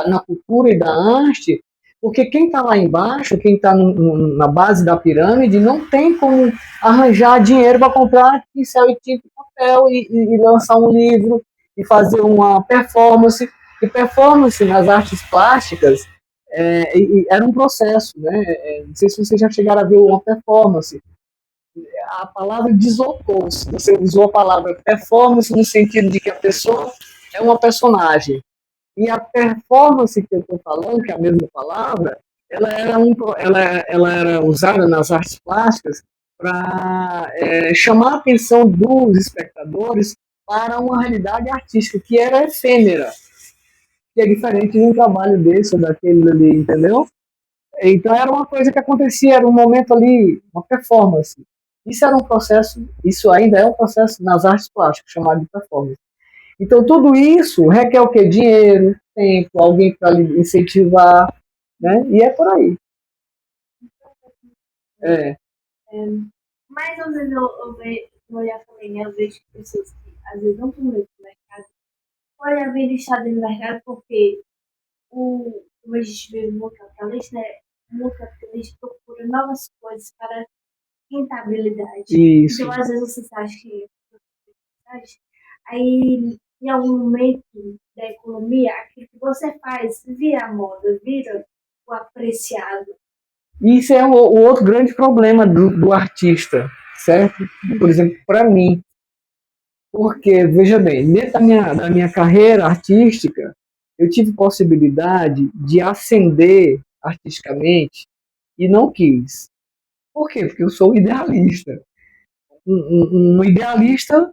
na cultura e da arte, porque quem está lá embaixo, quem está na base da pirâmide, não tem como arranjar dinheiro para comprar pincel e tinta e papel e lançar um livro e fazer uma performance. E performance nas artes plásticas era um processo, né? Não sei se vocês já chegaram a ver uma performance. A palavra deslocou-se. Você usou a palavra performance no sentido de que a pessoa é uma personagem. E a performance que eu estou falando, que é a mesma palavra, ela era usada nas artes plásticas para chamar a atenção dos espectadores para uma realidade artística que era efêmera, que é diferente de um trabalho desse ou daquele ali, entendeu? Então era uma coisa que acontecia, era um momento ali, uma performance. Isso era um processo, isso ainda é um processo nas artes plásticas, chamado de performance. Então tudo isso requer o quê? Dinheiro, tempo, alguém para incentivar, né? E é por aí. É. Mas às vezes eu olhar também, né? Eu vejo pessoas que às vezes não estão no mercado, olha a vida deixada no mercado porque como a gente vê no capitalista, né? No capitalista procura novas coisas para rentabilidade. Isso. Então, às vezes você acha que aí, em algum momento da economia, aquilo que você faz vira moda, vira o apreciado. Isso é o outro grande problema do artista, certo? Por exemplo, para mim. Porque, veja bem, dentro da minha carreira artística, eu tive possibilidade de ascender artisticamente e não quis. Por quê? Porque eu sou um idealista. Um idealista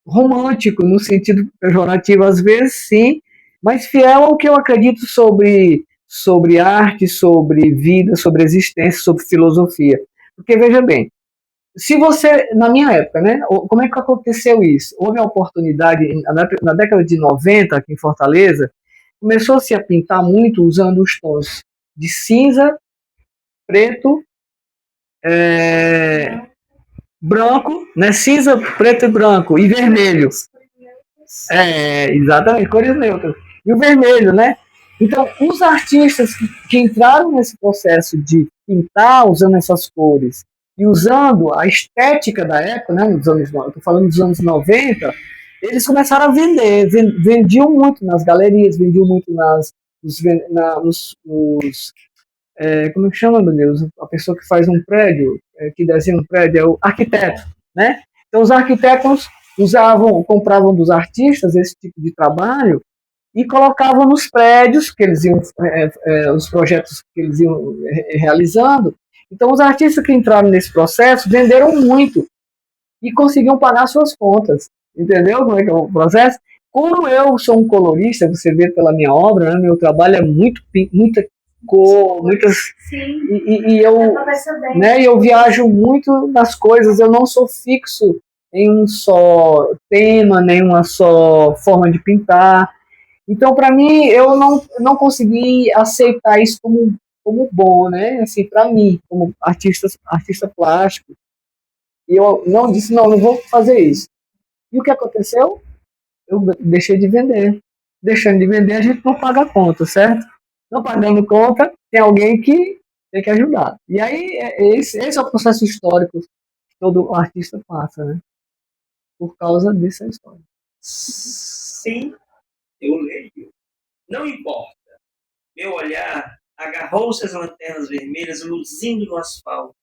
romântico, no sentido pejorativo, às vezes, sim, mas fiel ao que eu acredito sobre arte, sobre vida, sobre existência, sobre filosofia. Porque, veja bem, se você, na minha época, né, como é que aconteceu isso? Houve a oportunidade, na década de 90, aqui em Fortaleza, começou-se a pintar muito usando os tons de cinza, preto, branco, né, cinza, preto e branco, e vermelho. Exatamente, cores neutras. E o vermelho, né? Então, os artistas que entraram nesse processo de pintar usando essas cores e usando a estética da época, né, nos anos, eu estou falando dos anos 90, eles começaram a vender, vendiam muito nas galerias, vendiam muito como é que chama, meu Deus? A pessoa que faz um prédio, que desenha um prédio, é o arquiteto, né? Então, os arquitetos compravam dos artistas esse tipo de trabalho e colocavam nos prédios que eles iam, os projetos que eles iam realizando. Então, os artistas que entraram nesse processo venderam muito e conseguiam pagar suas contas. Entendeu como é que é o processo? Como eu sou um colorista, você vê pela minha obra, né, meu trabalho é muita cor, muitas. Sim. E eu viajo muito nas coisas, eu não sou fixo em um só tema, nem uma só forma de pintar. Então, para mim, eu não consegui aceitar isso como bom, né? Assim, para mim, como artista plástico. E eu não disse, não vou fazer isso. E o que aconteceu? Eu deixei de vender. Deixando de vender, a gente não paga conta, certo? Não pagando conta, tem alguém que tem que ajudar. E aí, esse é o processo histórico que todo artista passa, né? Por causa dessa história. Sim, eu leio. Não importa. Meu olhar agarrou-se às lanternas vermelhas luzindo no asfalto,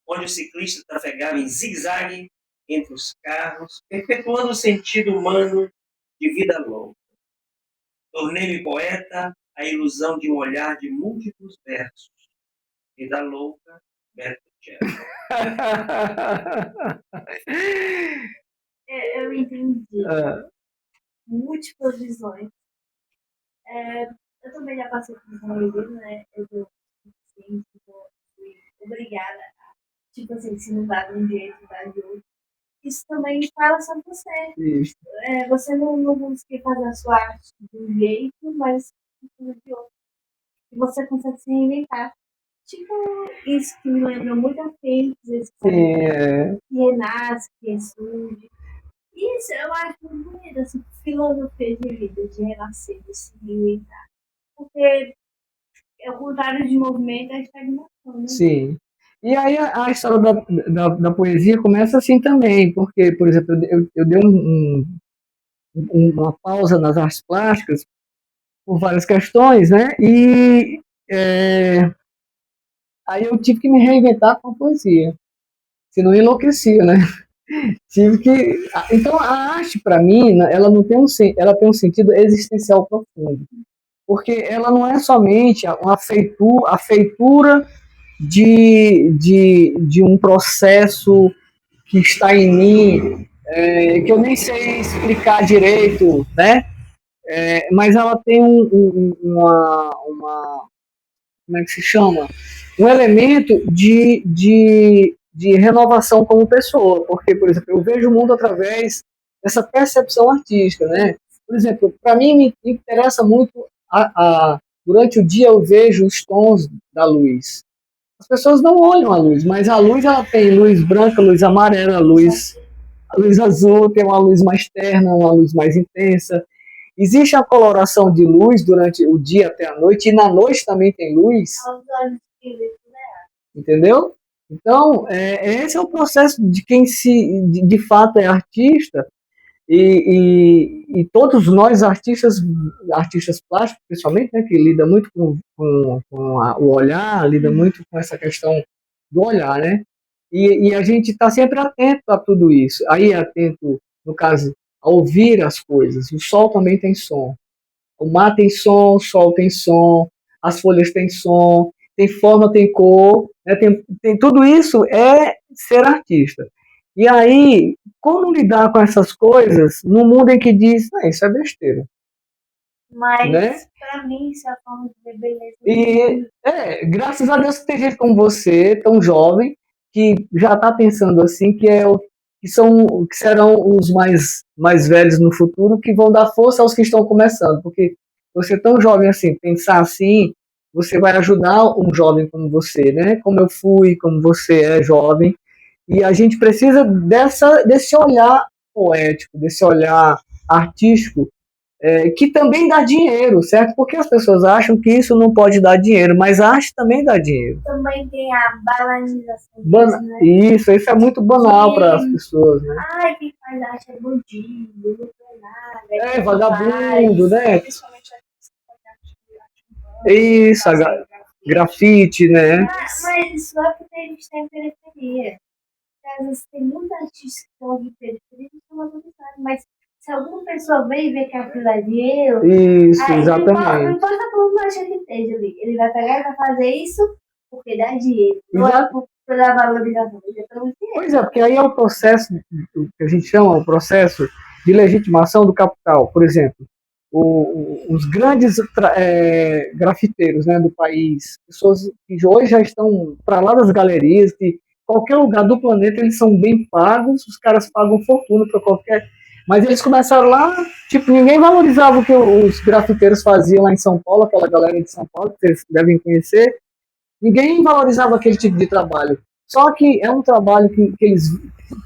onde o ciclista trafegava em zigue-zague entre os carros, perpetuando o sentido humano de vida longa. Tornei-me poeta, a a ilusão de um olhar de múltiplos versos. Vida louca, Beto Cello. Eu entendi. Múltiplas visões. Eu também já passei por isso na minha vida, né? Eu fui obrigada a, tipo assim, se não dá de um jeito, dá de outro. Isso também fala sobre você. Isso. Você não conseguir fazer a sua arte de um jeito, mas de outro. E você consegue se reinventar. Tipo, isso que me lembra muito a Fênix, que renasce, que ressurge. Isso eu acho muito bonito, assim, filosofia de vida, de renascer, de se reinventar. Porque é o contrário de movimento, é a estagnação, né? Sim. E aí a história da poesia começa assim também, porque, por exemplo, eu dei uma pausa nas artes plásticas por várias questões, né? E aí eu tive que me reinventar com a poesia, senão eu enlouquecia, né? Tive que. Então a arte para mim, ela não tem ela tem um sentido existencial profundo, porque ela não é somente a feitura de um processo que está em mim, que eu nem sei explicar direito, né? Mas ela tem como é que se chama? Um elemento de renovação como pessoa, porque, por exemplo, eu vejo o mundo através dessa percepção artística, né? Por exemplo, para mim me interessa muito durante o dia eu vejo os tons da luz. As pessoas não olham a luz, mas a luz ela tem luz branca, luz amarela, a luz azul, tem uma luz mais terna, uma luz mais intensa. Existe a coloração de luz durante o dia até a noite, e na noite também tem luz. Entendeu? Então, esse é o processo de quem de fato é artista, e todos nós artistas plásticos, principalmente, né, que lida muito o olhar, lida muito com essa questão do olhar, né? E a gente está sempre atento a tudo isso. Aí atento, no caso, a ouvir as coisas. O sol também tem som. O mar tem som, o sol tem som, as folhas têm som, tem forma, tem cor, né? Tem tudo isso é ser artista. E aí, como lidar com essas coisas no mundo em que diz, isso é besteira? Mas, né? Pra mim, isso é a forma de ver beleza. E, graças a Deus que tem gente como você, tão jovem, que já está pensando assim, que serão os mais velhos no futuro, que vão dar força aos que estão começando. Porque você tão jovem assim, pensar assim, você vai ajudar um jovem como você, né? Como eu fui, como você é jovem. E a gente precisa desse olhar poético, desse olhar artístico, que também dá dinheiro, certo? Porque as pessoas acham que isso não pode dar dinheiro, mas a arte também dá dinheiro. Também tem a banalização. Né? Isso é muito banal para as pessoas, né? Ai, quem faz arte é bandido, não tem nada. Vagabundo, né? Principalmente Isso, grafite, né? Mas isso é porque a gente tem periferia. Às vezes tem muitos artistas que estão aqui em periferia e estão valorizados, mas se alguma pessoa vem e vê que aquilo é dinheiro, isso, aí exatamente. Não importa como a gente esteja ali, ele vai pegar e vai fazer isso porque dá dinheiro, não é pela valorização, é pelo dinheiro. Pois é, porque aí é o processo, o que a gente chama o processo de legitimação do capital. Por exemplo, os grandes grafiteiros, né, do país, pessoas que hoje já estão para lá das galerias, que qualquer lugar do planeta eles são bem pagos, os caras pagam fortuna para qualquer. Mas eles começaram lá, tipo, ninguém valorizava o que os grafiteiros faziam lá em São Paulo, aquela galera de São Paulo, que vocês devem conhecer. Ninguém valorizava aquele tipo de trabalho. Só que é um trabalho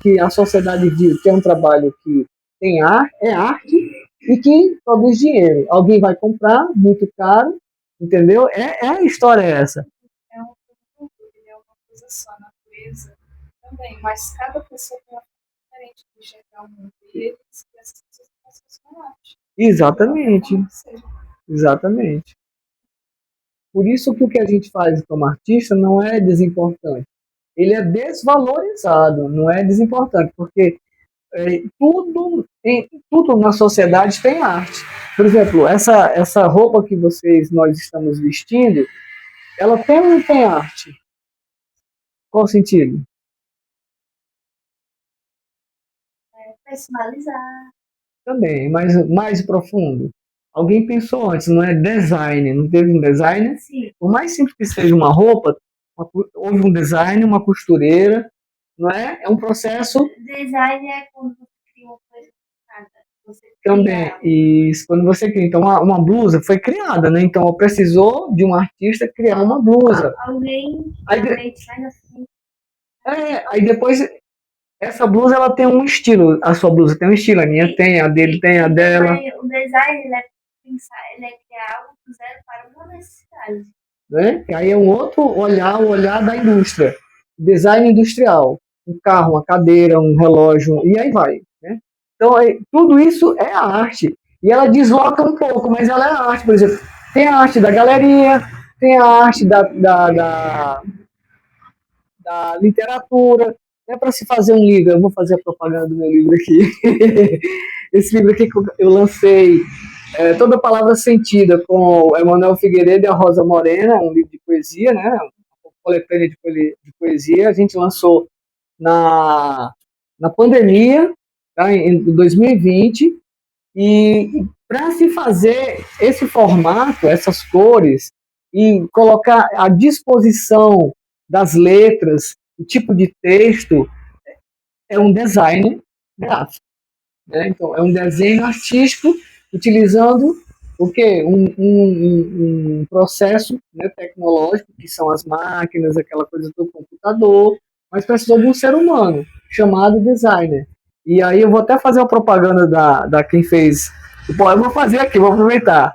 que a sociedade viu que é um trabalho que tem é arte e que produz dinheiro. Alguém vai comprar, muito caro, entendeu? A história é essa. É uma coisa só, a natureza também, mas cada pessoa tem uma forma diferente de enxergar o mundo. E essas pessoas são arte. Exatamente. Exatamente. Por isso que o que a gente faz como artista não é desimportante. Ele é desvalorizado, não é desimportante, porque tudo na sociedade tem arte. Por exemplo, essa roupa que nós estamos vestindo, ela tem ou não tem arte? Qual sentido? Personalizar. Também, mas mais profundo. Alguém pensou antes, não é design, não teve um designer? Sim. Por mais simples que seja uma roupa, houve um design, uma costureira, não é? É um processo. Design é quando você cria uma coisa nada. Você Também, isso, quando você cria. Então, uma blusa foi criada, né? Então, precisou de um artista criar uma blusa. Alguém Aí, realmente faz assim. aí depois, essa blusa, ela tem um estilo. A sua blusa tem um estilo, a minha tem, a dele tem, a dela. O design, ele é pensar, ele é criar algo do zero para uma necessidade. Né? E aí é um outro olhar, o olhar da indústria. Design industrial. Um carro, uma cadeira, um relógio, e aí vai. Né? Então, tudo isso é a arte. E ela desloca um pouco, mas ela é a arte. Por exemplo, tem a arte da galeria, tem a arte da literatura. É para se fazer um livro, eu vou fazer a propaganda do meu livro aqui. Esse livro aqui que eu lancei, Toda Palavra Sentida, com o Emanuel Figueiredo e a Rosa Morena, um livro de poesia, né? Uma coletânea de poesia. A gente lançou na pandemia, tá? Em 2020, e para se fazer esse formato, essas cores, e colocar à disposição das letras, o tipo de texto, é um design gráfico. Né? Então, é um desenho artístico utilizando o quê? Um processo, né, tecnológico, que são as máquinas, aquela coisa do computador, mas precisou de um ser humano, chamado designer. E aí eu vou até fazer uma propaganda da quem fez. Bom, eu vou fazer aqui, vou aproveitar.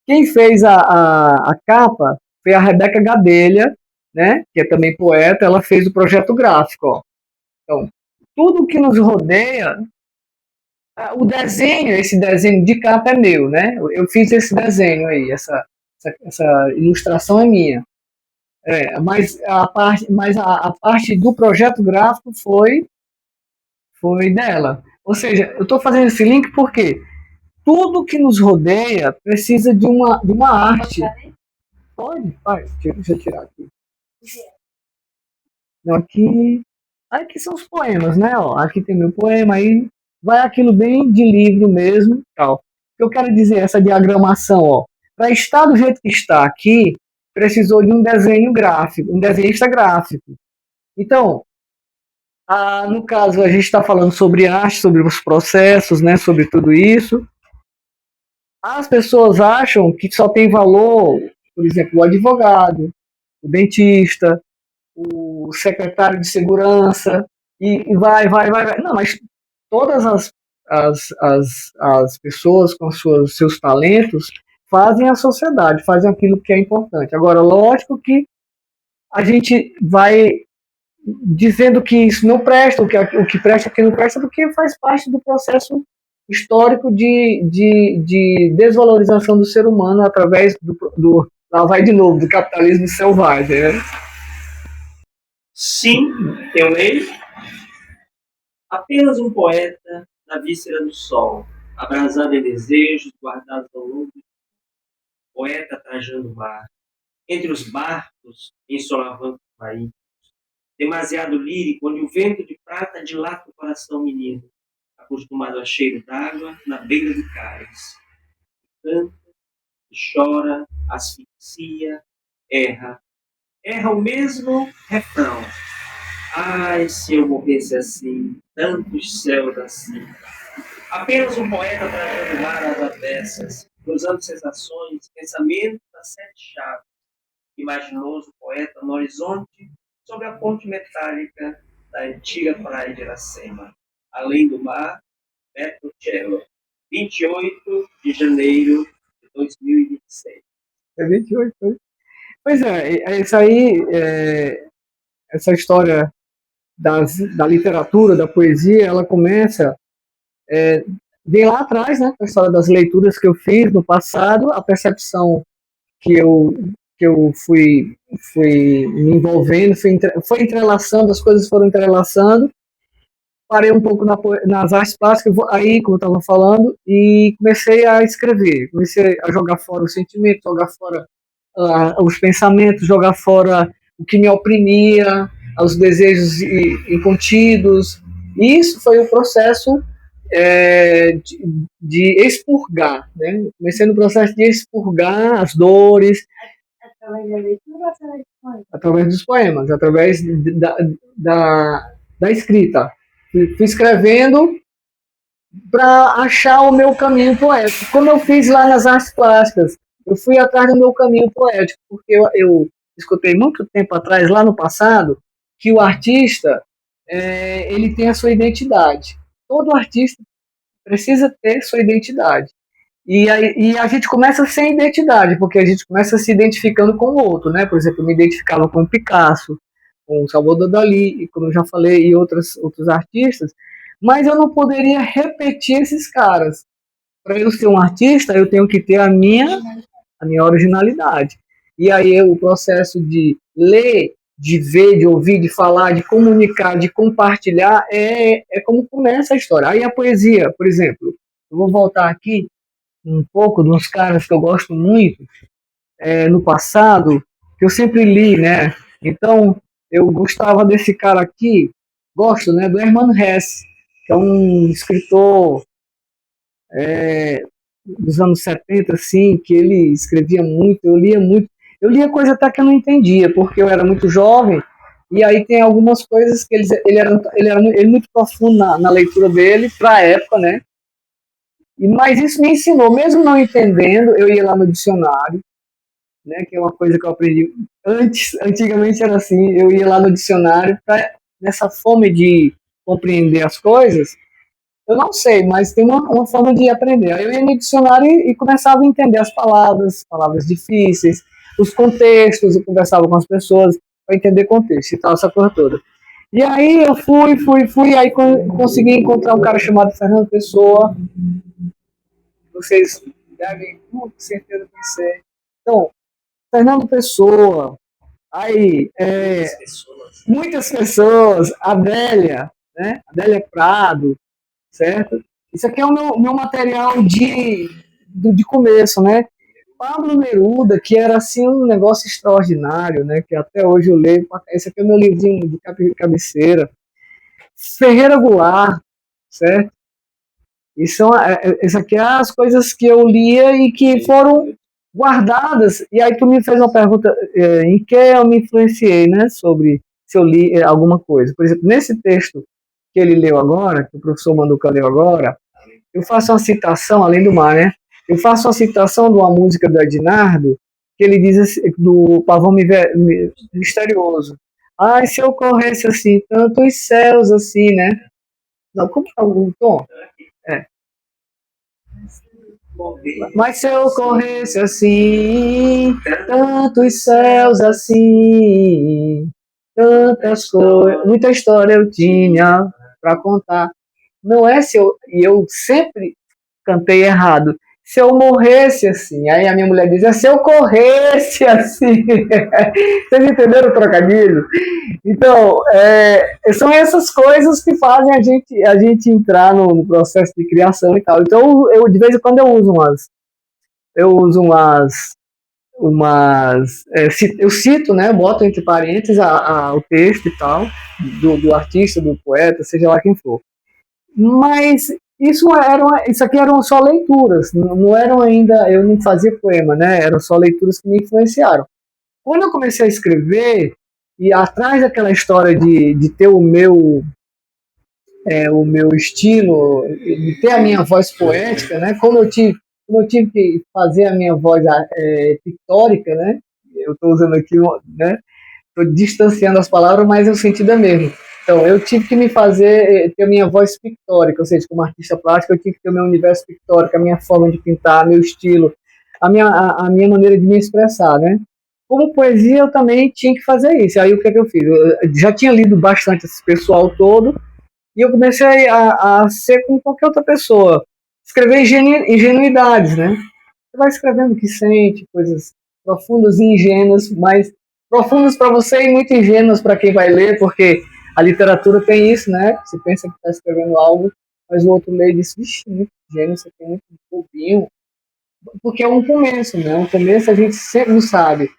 Quem fez a capa foi a Rebeca Gadelha, né, que é também poeta, ela fez o projeto gráfico. Ó. Então, tudo que nos rodeia, o desenho, esse desenho de capa é meu, né? Eu fiz esse desenho aí, essa ilustração é minha. Mas a parte do projeto gráfico foi dela. Ou seja, eu estou fazendo esse link porque tudo que nos rodeia precisa de uma arte. Pode? Deixa eu tirar aqui. Não, aqui são os poemas, né? Ó, aqui tem meu poema, aí vai aquilo bem de livro mesmo. Tal. O que eu quero dizer, essa diagramação, ó, para estar do jeito que está aqui, precisou de um desenho gráfico, um desenhista gráfico. Então, no caso, a gente está falando sobre arte, sobre os processos, né, sobre tudo isso. As pessoas acham que só tem valor, por exemplo, o advogado, o dentista, o secretário de segurança, e vai. Não, mas todas as pessoas com seus talentos fazem a sociedade, fazem aquilo que é importante. Agora, lógico que a gente vai dizendo que isso não presta, o que presta, o que não presta, porque faz parte do processo histórico de desvalorização do ser humano através lá vai de novo, do capitalismo selvagem. Né? Sim, eu leio. Apenas um poeta na víscera do sol, abrasado em desejos, guardados ao longo do poeta trajando o mar, entre os barcos ensolavando marinhos, demasiado lírico, onde o vento de prata dilata o coração menino, acostumado a cheiro d'água na beira do cais. Canta, chora, asfixia, erra o mesmo refrão. Ai, se eu morresse assim, tantos céus assim. Apenas um poeta trazendo o mar às avessas, cruzando sensações, pensamentos das sete chaves. Imaginoso poeta no horizonte, sobre a ponte metálica da antiga praia de Iracema. Além do mar, Petrocello. 28 de janeiro de 2026. É 28, Pois isso aí, essa história da literatura, da poesia, ela começa, vem lá atrás, né, a história das leituras que eu fiz no passado, a percepção que eu fui me envolvendo, foi entrelaçando, as coisas foram entrelaçando, parei um pouco nas artes plásticas, aí, como eu estava falando, e comecei a escrever. Comecei a jogar fora os sentimentos, jogar fora os pensamentos, jogar fora o que me oprimia, os desejos incontidos. E isso foi o processo de expurgar, né? Comecei no processo de expurgar as dores. Através da leitura ou através do poema? Através dos poemas, através da escrita. Fui escrevendo para achar o meu caminho poético. Como eu fiz lá nas artes plásticas, eu fui atrás do meu caminho poético, porque eu escutei muito tempo atrás, lá no passado, que o artista ele tem a sua identidade. Todo artista precisa ter sua identidade. E a gente começa sem identidade, porque a gente começa se identificando com o outro, né? Por exemplo, eu me identificava com o Picasso, com o Salvador Dalí, como eu já falei, e outros artistas, mas eu não poderia repetir esses caras. Para eu ser um artista, eu tenho que ter a minha originalidade. E aí o processo de ler, de ver, de ouvir, de falar, de comunicar, de compartilhar, é como começa a história. Aí a poesia, por exemplo, eu vou voltar aqui um pouco dos caras que eu gosto muito no passado, que eu sempre li, né? Então, eu gostava desse cara aqui, gosto, né, do Hermann Hesse, que é um escritor dos anos 70, assim, que ele escrevia muito, eu lia coisa até que eu não entendia, porque eu era muito jovem, e aí tem algumas coisas que ele era muito profundo na leitura dele, para a época, né? Mas isso me ensinou, mesmo não entendendo, eu ia lá no dicionário, né, que é uma coisa que eu aprendi antigamente era assim, eu ia lá no dicionário, nessa fome de compreender as coisas, eu não sei, mas tem uma forma de aprender. Aí eu ia no dicionário e começava a entender as palavras difíceis, os contextos, eu conversava com as pessoas para entender contexto e tal, essa coisa toda. E aí eu fui, aí consegui encontrar um cara chamado Fernando Pessoa. Vocês devem, com certeza, conhecer. Então, Fernando Pessoa, aí, muitas pessoas, Adélia, né? Adélia Prado, certo? Isso aqui é o meu material de começo, né? Pablo Neruda, que era assim um negócio extraordinário, né? Que até hoje eu leio. Esse aqui é o meu livrinho de cabeceira. Ferreira Goulart, certo? Isso aqui é as coisas que eu lia e que foram guardadas. E aí tu me fez uma pergunta em que eu me influenciei, né? Sobre se eu li alguma coisa. Por exemplo, nesse texto que ele leu agora, que o professor Manduca leu agora, eu faço uma citação, além do mar, né? Eu faço uma citação de uma música do Ednardo, que ele diz assim, do Pavão Misterioso. Ai, se eu corresse assim, tantos céus assim, né? Não, como é o tom? Mas se eu corresse assim, tantos céus assim, tantas coisas, muita história eu tinha para contar. Não é se eu. E eu sempre cantei errado. Se eu morresse assim. Aí a minha mulher dizia, se eu corresse assim. Vocês entenderam o trocadilho? Então, são essas coisas que fazem a gente entrar no processo de criação e tal. Então, de vez em quando eu uso eu cito, né, boto entre parênteses o texto e tal, do artista, do poeta, seja lá quem for. Mas isso aqui eram só leituras, não eram ainda, eu não fazia poema, né? Eram só leituras que me influenciaram. Quando eu comecei a escrever, e atrás daquela história de ter o meu estilo, de ter a minha voz poética, né? Como eu tive que fazer a minha voz pictórica, né? Eu estou usando aqui, né? Estou distanciando as palavras, mas o sentido é mesmo. Então, eu tive que ter a minha voz pictórica, ou seja, como artista plástico, eu tive que ter o meu universo pictórico, a minha forma de pintar, meu estilo, a minha maneira de me expressar, né? Como poesia, eu também tinha que fazer isso. Aí, o que é que eu fiz? Eu já tinha lido bastante esse pessoal todo, e eu comecei a ser como qualquer outra pessoa, escrever ingenuidades, né? Você vai escrevendo o que sente, coisas profundas e ingênuas, mas profundas para você e muito ingênuas para quem vai ler, porque A literatura tem isso, né? Você pensa que está escrevendo algo, mas o outro lê e diz, vixe, muito gênio, você tem muito bobinho. Porque é um começo, né? Um começo a gente sempre não sabe.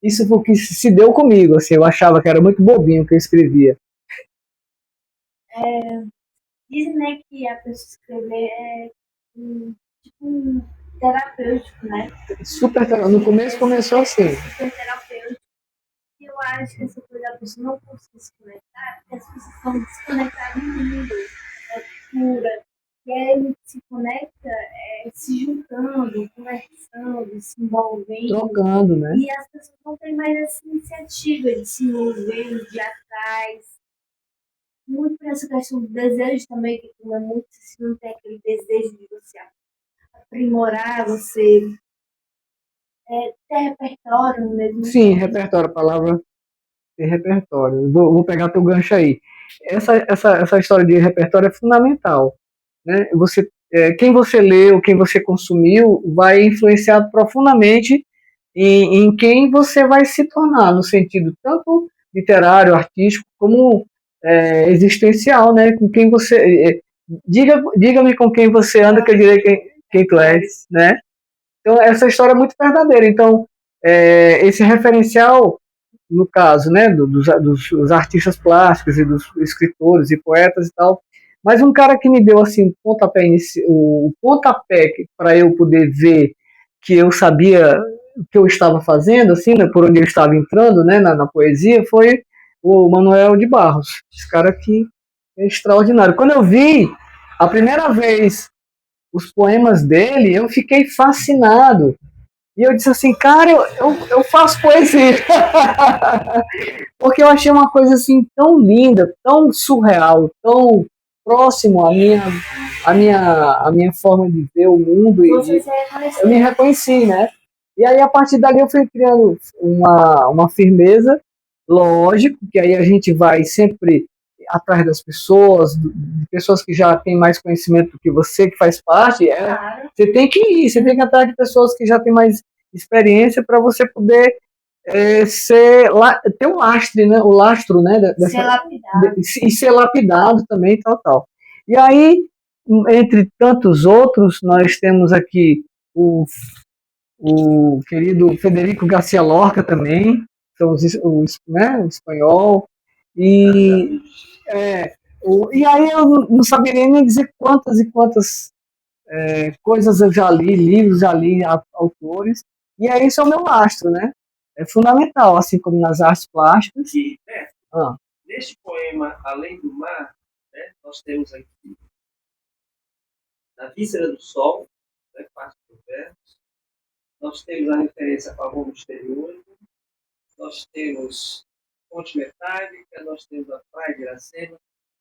Isso foi o que se deu comigo, assim, eu achava que era muito bobinho o que eu escrevia. Dizem, né, que a pessoa escrever é tipo um terapêutico, né? No começo começou assim. Super terapêutico. E eu acho que essa coisa da pessoa não conseguir se conectar, porque as pessoas estão desconectadas no mundo, da cultura. E aí a gente se conecta se juntando, conversando, se envolvendo. Trocando, né? E as pessoas não têm mais essa iniciativa de se envolver, de ir atrás. Muito por essa questão do desejo também, que como é muito, se não tem aquele desejo de você aprimorar, você ter repertório mesmo. Sim, repertório, a palavra é repertório. Vou pegar teu gancho aí. Essa história de repertório é fundamental, né? Quem você leu, quem você consumiu, vai influenciar profundamente em quem você vai se tornar, no sentido tanto literário, artístico, como existencial, né? Com quem você diga-me com quem você anda, que eu direi quem tu és, né? Então essa história é muito verdadeira. Então esse referencial, no caso, né, dos artistas plásticos e dos escritores e poetas e tal, mas um cara que me deu assim o pontapé para eu poder ver que eu sabia o que eu estava fazendo, assim, né, por onde eu estava entrando, né, na poesia, foi o Manuel de Barros. Esse cara aqui é extraordinário. Quando eu vi a primeira vez os poemas dele, eu fiquei fascinado. E eu disse assim, cara, eu faço poesia. Porque eu achei uma coisa assim tão linda, tão surreal, tão próximo à minha forma de ver o mundo. E eu me reconheci, né? E aí, a partir dali, eu fui criando uma firmeza, lógico, que aí a gente vai sempre atrás das pessoas, de pessoas que já têm mais conhecimento do que você, que faz parte. Claro. Você tem que ir, você tem que ir atrás de pessoas que já têm mais experiência para você poder ter um lastre, né? O lastro, né? Ser lapidado. E ser lapidado também, tal. E aí, entre tantos outros, nós temos aqui o querido Federico Garcia Lorca também, então, o espanhol, e aí eu não saberia nem dizer quantas e quantas coisas eu já li, livros já li, autores, e aí isso é o meu lastro, né? É fundamental, assim como nas artes plásticas. E, neste poema Além do Mar, né, nós temos aqui Na Víscera do Sol, né, parte do verso, nós temos a referência a Pavão Misterioso, nós temos Ponte Metálica, nós temos a Praia de Iracema.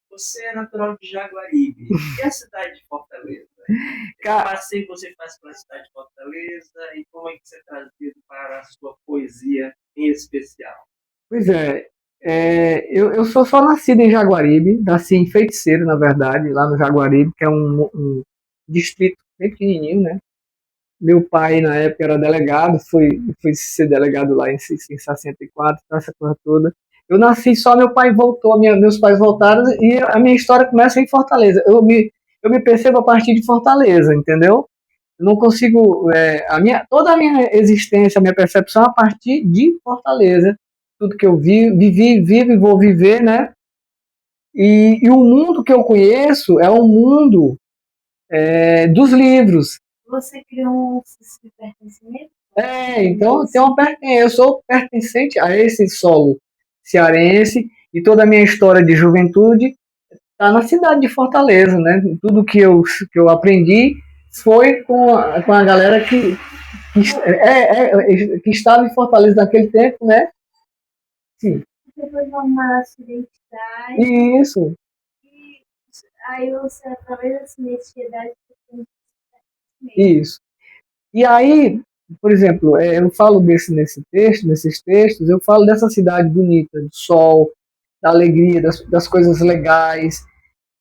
Você é natural de Jaguaribe. E a cidade de Fortaleza? O passeio que você faz pela cidade de Fortaleza e como é que você é trazido para a sua poesia em especial? Pois eu sou só nascido em Jaguaribe, nasci em Feiticeiro, na verdade, lá no Jaguaribe, que é um distrito bem pequenininho, né? Meu pai, na época, era delegado, foi ser delegado lá em 64, essa coisa toda. Eu nasci só, meu pai voltou, meus pais voltaram e a minha história começa em Fortaleza. Eu me percebo a partir de Fortaleza, entendeu? Eu não consigo... toda a minha existência, a minha percepção é a partir de Fortaleza. Tudo que eu vivi, vivo e vou viver, né? E o mundo que eu conheço é o mundo dos livros. Você criou um senso de pertencimento? Então eu sou pertencente a esse solo cearense e toda a minha história de juventude está na cidade de Fortaleza, né? Tudo que eu aprendi foi com a galera que estava em Fortaleza naquele tempo, né? Sim. Depois uma sua identidade. Isso. E aí você, através dessa identidade, Isso. E aí, por exemplo, eu falo nesses textos, eu falo dessa cidade bonita, do sol, da alegria, das coisas legais.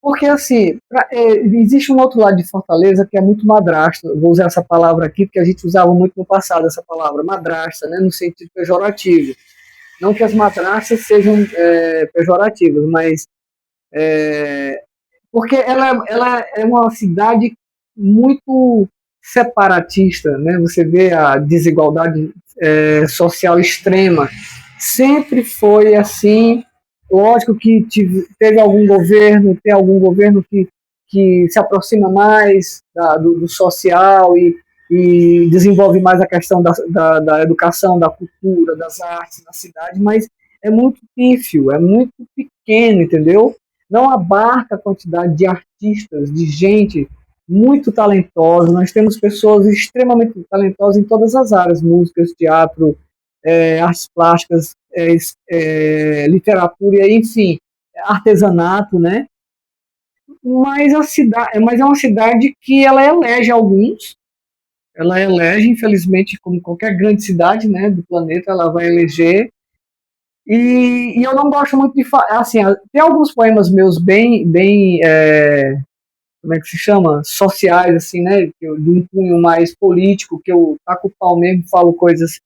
Porque, assim, existe um outro lado de Fortaleza que é muito madrasta. Eu vou usar essa palavra aqui, porque a gente usava muito no passado essa palavra, madrasta, né, no sentido pejorativo. Não que as madraças sejam pejorativas, mas porque ela é uma cidade muito separatista, né? Você vê a desigualdade social extrema. Sempre foi assim. Lógico que teve algum governo, tem algum governo que se aproxima mais do social e desenvolve mais a questão da educação, da cultura, das artes na cidade, mas é muito pífio, é muito pequeno, entendeu? Não abarca a quantidade de artistas, de gente muito talentosa. Nós temos pessoas extremamente talentosas em todas as áreas, músicas, teatro, artes plásticas, literatura, enfim, artesanato, né? Mas é uma cidade que ela elege alguns, ela elege, infelizmente, como qualquer grande cidade, né, do planeta, ela vai eleger. E eu não gosto muito de assim, tem alguns poemas meus bem como é que se chama? Sociais, assim, né? De um cunho mais político, que eu taco o pau mesmo, falo coisas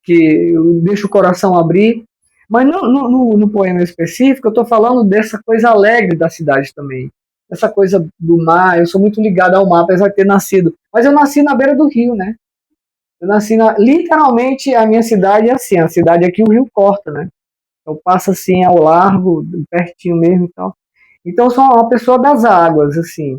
que eu deixo o coração abrir. Mas no poema específico, eu estou falando dessa coisa alegre da cidade também. Essa coisa do mar, eu sou muito ligado ao mar, apesar de ter nascido. Mas eu nasci na beira do rio, né? Eu nasci literalmente, a minha cidade é assim, a cidade aqui o rio corta, né? Eu passo assim ao largo, pertinho mesmo e tal. Então eu sou uma pessoa das águas, assim.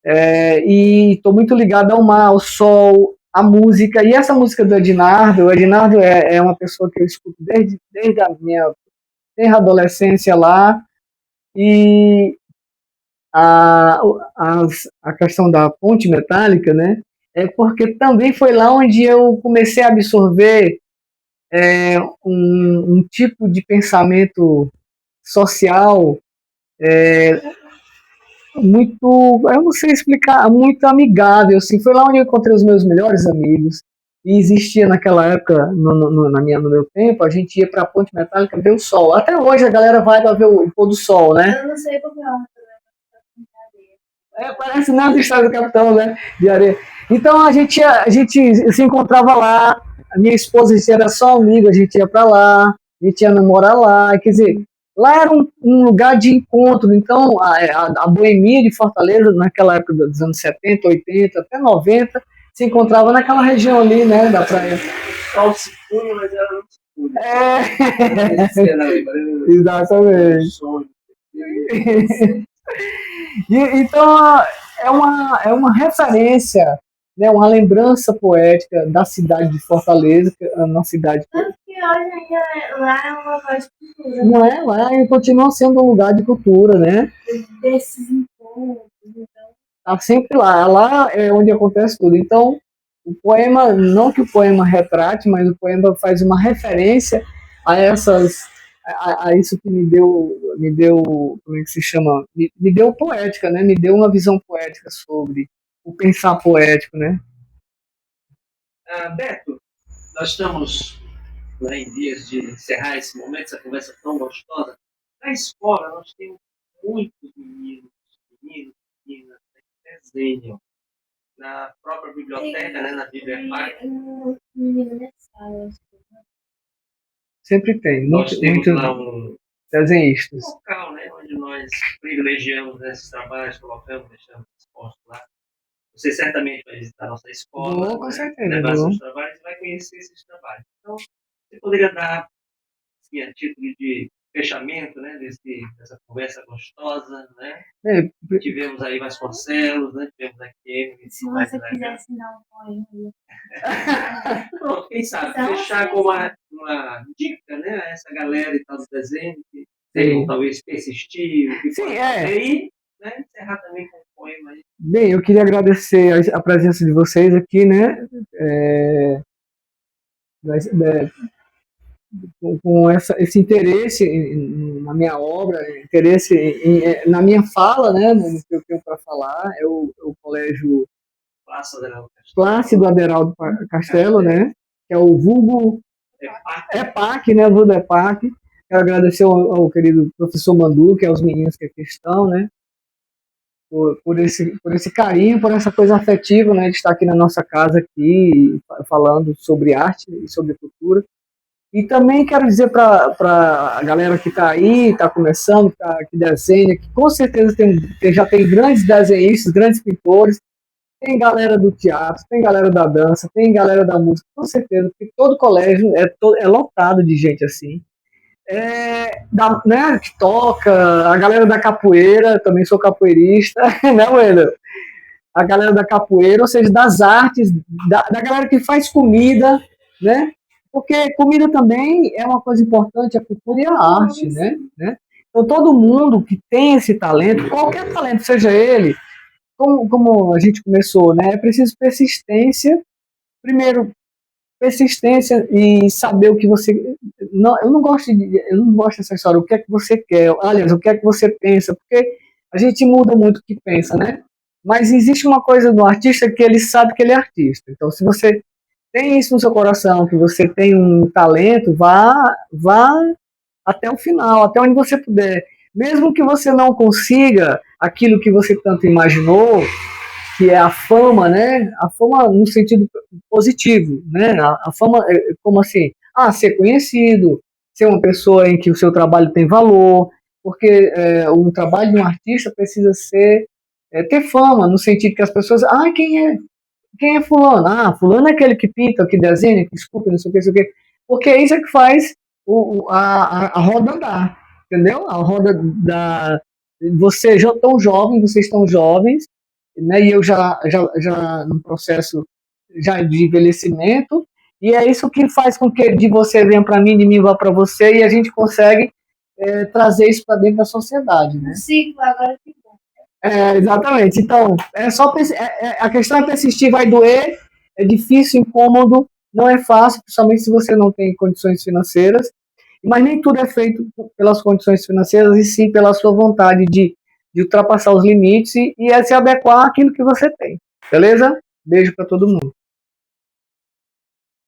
E estou muito ligado ao mar, ao sol, à música. E essa música do Ednardo, o Ednardo é uma pessoa que eu escuto desde desde a adolescência lá. E a, a questão da ponte metálica, né? É porque também foi lá onde eu comecei a absorver um tipo de pensamento social muito, eu não sei explicar, muito amigável, assim, foi lá onde eu encontrei os meus melhores amigos, e existia naquela época, no meu tempo, a gente ia para a Ponte Metálica ver o sol, até hoje a galera vai para ver o pôr do sol, né? Eu não sei como é uma Parece nada do Estado do Capitão, né, de areia. Então a gente se encontrava lá, a minha esposa, a gente era só amigo, a gente ia para lá, a gente ia namorar lá, quer dizer, lá era um lugar de encontro. Então a boemia de Fortaleza, naquela época dos anos 70, 80, até 90, se encontrava naquela região ali, né, da praia. Sol se punha, mas ela não se punha. Exatamente. Então é uma referência, né, uma lembrança poética da cidade de Fortaleza, que é uma cidade. Tanto que hoje ainda lá é uma voz de cultura. Não é? Lá continua sendo um lugar de cultura, né? Desses encontros. Então. Tá sempre lá. Lá é onde acontece tudo. Então, o poema, não que o poema retrate, mas o poema faz uma referência a isso que me deu, como é que se chama? Me deu poética, né? Me deu uma visão poética sobre o pensar poético, né? Beto, nós estamos, né, em dias de encerrar esse momento, essa conversa tão gostosa. Na escola, nós temos muitos meninas, meninas que desenham. Na própria biblioteca, né, na Bíblia Parque. Sempre tem. Nós temos muito lá um desenhistas. local, né, onde nós privilegiamos esses trabalhos, colocamos, deixamos expostos lá. Você certamente vai visitar a nossa escola, Vou, com certeza, levar seus trabalhos e vai conhecer esses trabalhos. Então, você poderia dar, assim, a título de fechamento, né, dessa conversa gostosa, né? Tivemos aí Vasconcelos, né? Tivemos aqui. Se você quisesse dar um poema. Pronto, quem sabe, deixar como uma dica, né, a essa galera e tal do desenho, que tem talvez persistir, que Sim, e, né, encerrar também com um poema aí. Bem, eu queria agradecer a presença de vocês aqui, né? Com esse interesse na minha obra, interesse na minha fala, né, no que eu tenho para falar, é o Colégio Plácido Aderaldo Castelo, né, que é o vulgo EPAC, né, vulgo EPAC. Quero agradecer ao querido professor Mandu, que é os meninos que aqui estão, né, por esse carinho, por essa coisa afetiva, né, de estar aqui na nossa casa aqui, falando sobre arte e sobre cultura. E também quero dizer para a galera que está aí, está começando, que desenha, que com certeza já tem grandes desenhistas, grandes pintores, tem galera do teatro, tem galera da dança, tem galera da música, com certeza, porque todo colégio é lotado de gente assim. Né, que toca, a galera da capoeira, também sou capoeirista, né, Wendel? A galera da capoeira, ou seja, das artes, da galera que faz comida, né? Porque comida também é uma coisa importante, a cultura e a arte, né? Então todo mundo que tem esse talento, qualquer talento, seja ele, como a gente começou, né? É preciso persistência, primeiro persistência e saber o que você não, eu não gosto dessa história, o que é que você quer, aliás, o que é que você pensa, porque a gente muda muito o que pensa, né? Mas existe uma coisa do artista que ele sabe que ele é artista. Então, se você tem isso no seu coração, que você tem um talento, vá até o final, até onde você puder. Mesmo que você não consiga aquilo que você tanto imaginou, que é a fama, né? A fama no sentido positivo, né? A fama, como assim? Ser conhecido, ser uma pessoa em que o seu trabalho tem valor, porque o trabalho de um artista precisa ter fama, no sentido que as pessoas, quem é fulano? Fulano é aquele que pinta, que desenha, que esculpe, não sei o que, porque isso é que faz a roda andar, entendeu? A roda da... Vocês estão jovens, né? E eu já no processo já de envelhecimento, e é isso que faz com que de você venha para mim, de mim vá para você, e a gente consegue trazer isso para dentro da sociedade, né? O ciclo agora ficou. Exatamente. Então, a questão é persistir, vai doer, é difícil, incômodo, não é fácil, principalmente se você não tem condições financeiras, mas nem tudo é feito pelas condições financeiras, e sim pela sua vontade de ultrapassar os limites e se adequar àquilo que você tem. Beleza? Beijo para todo mundo.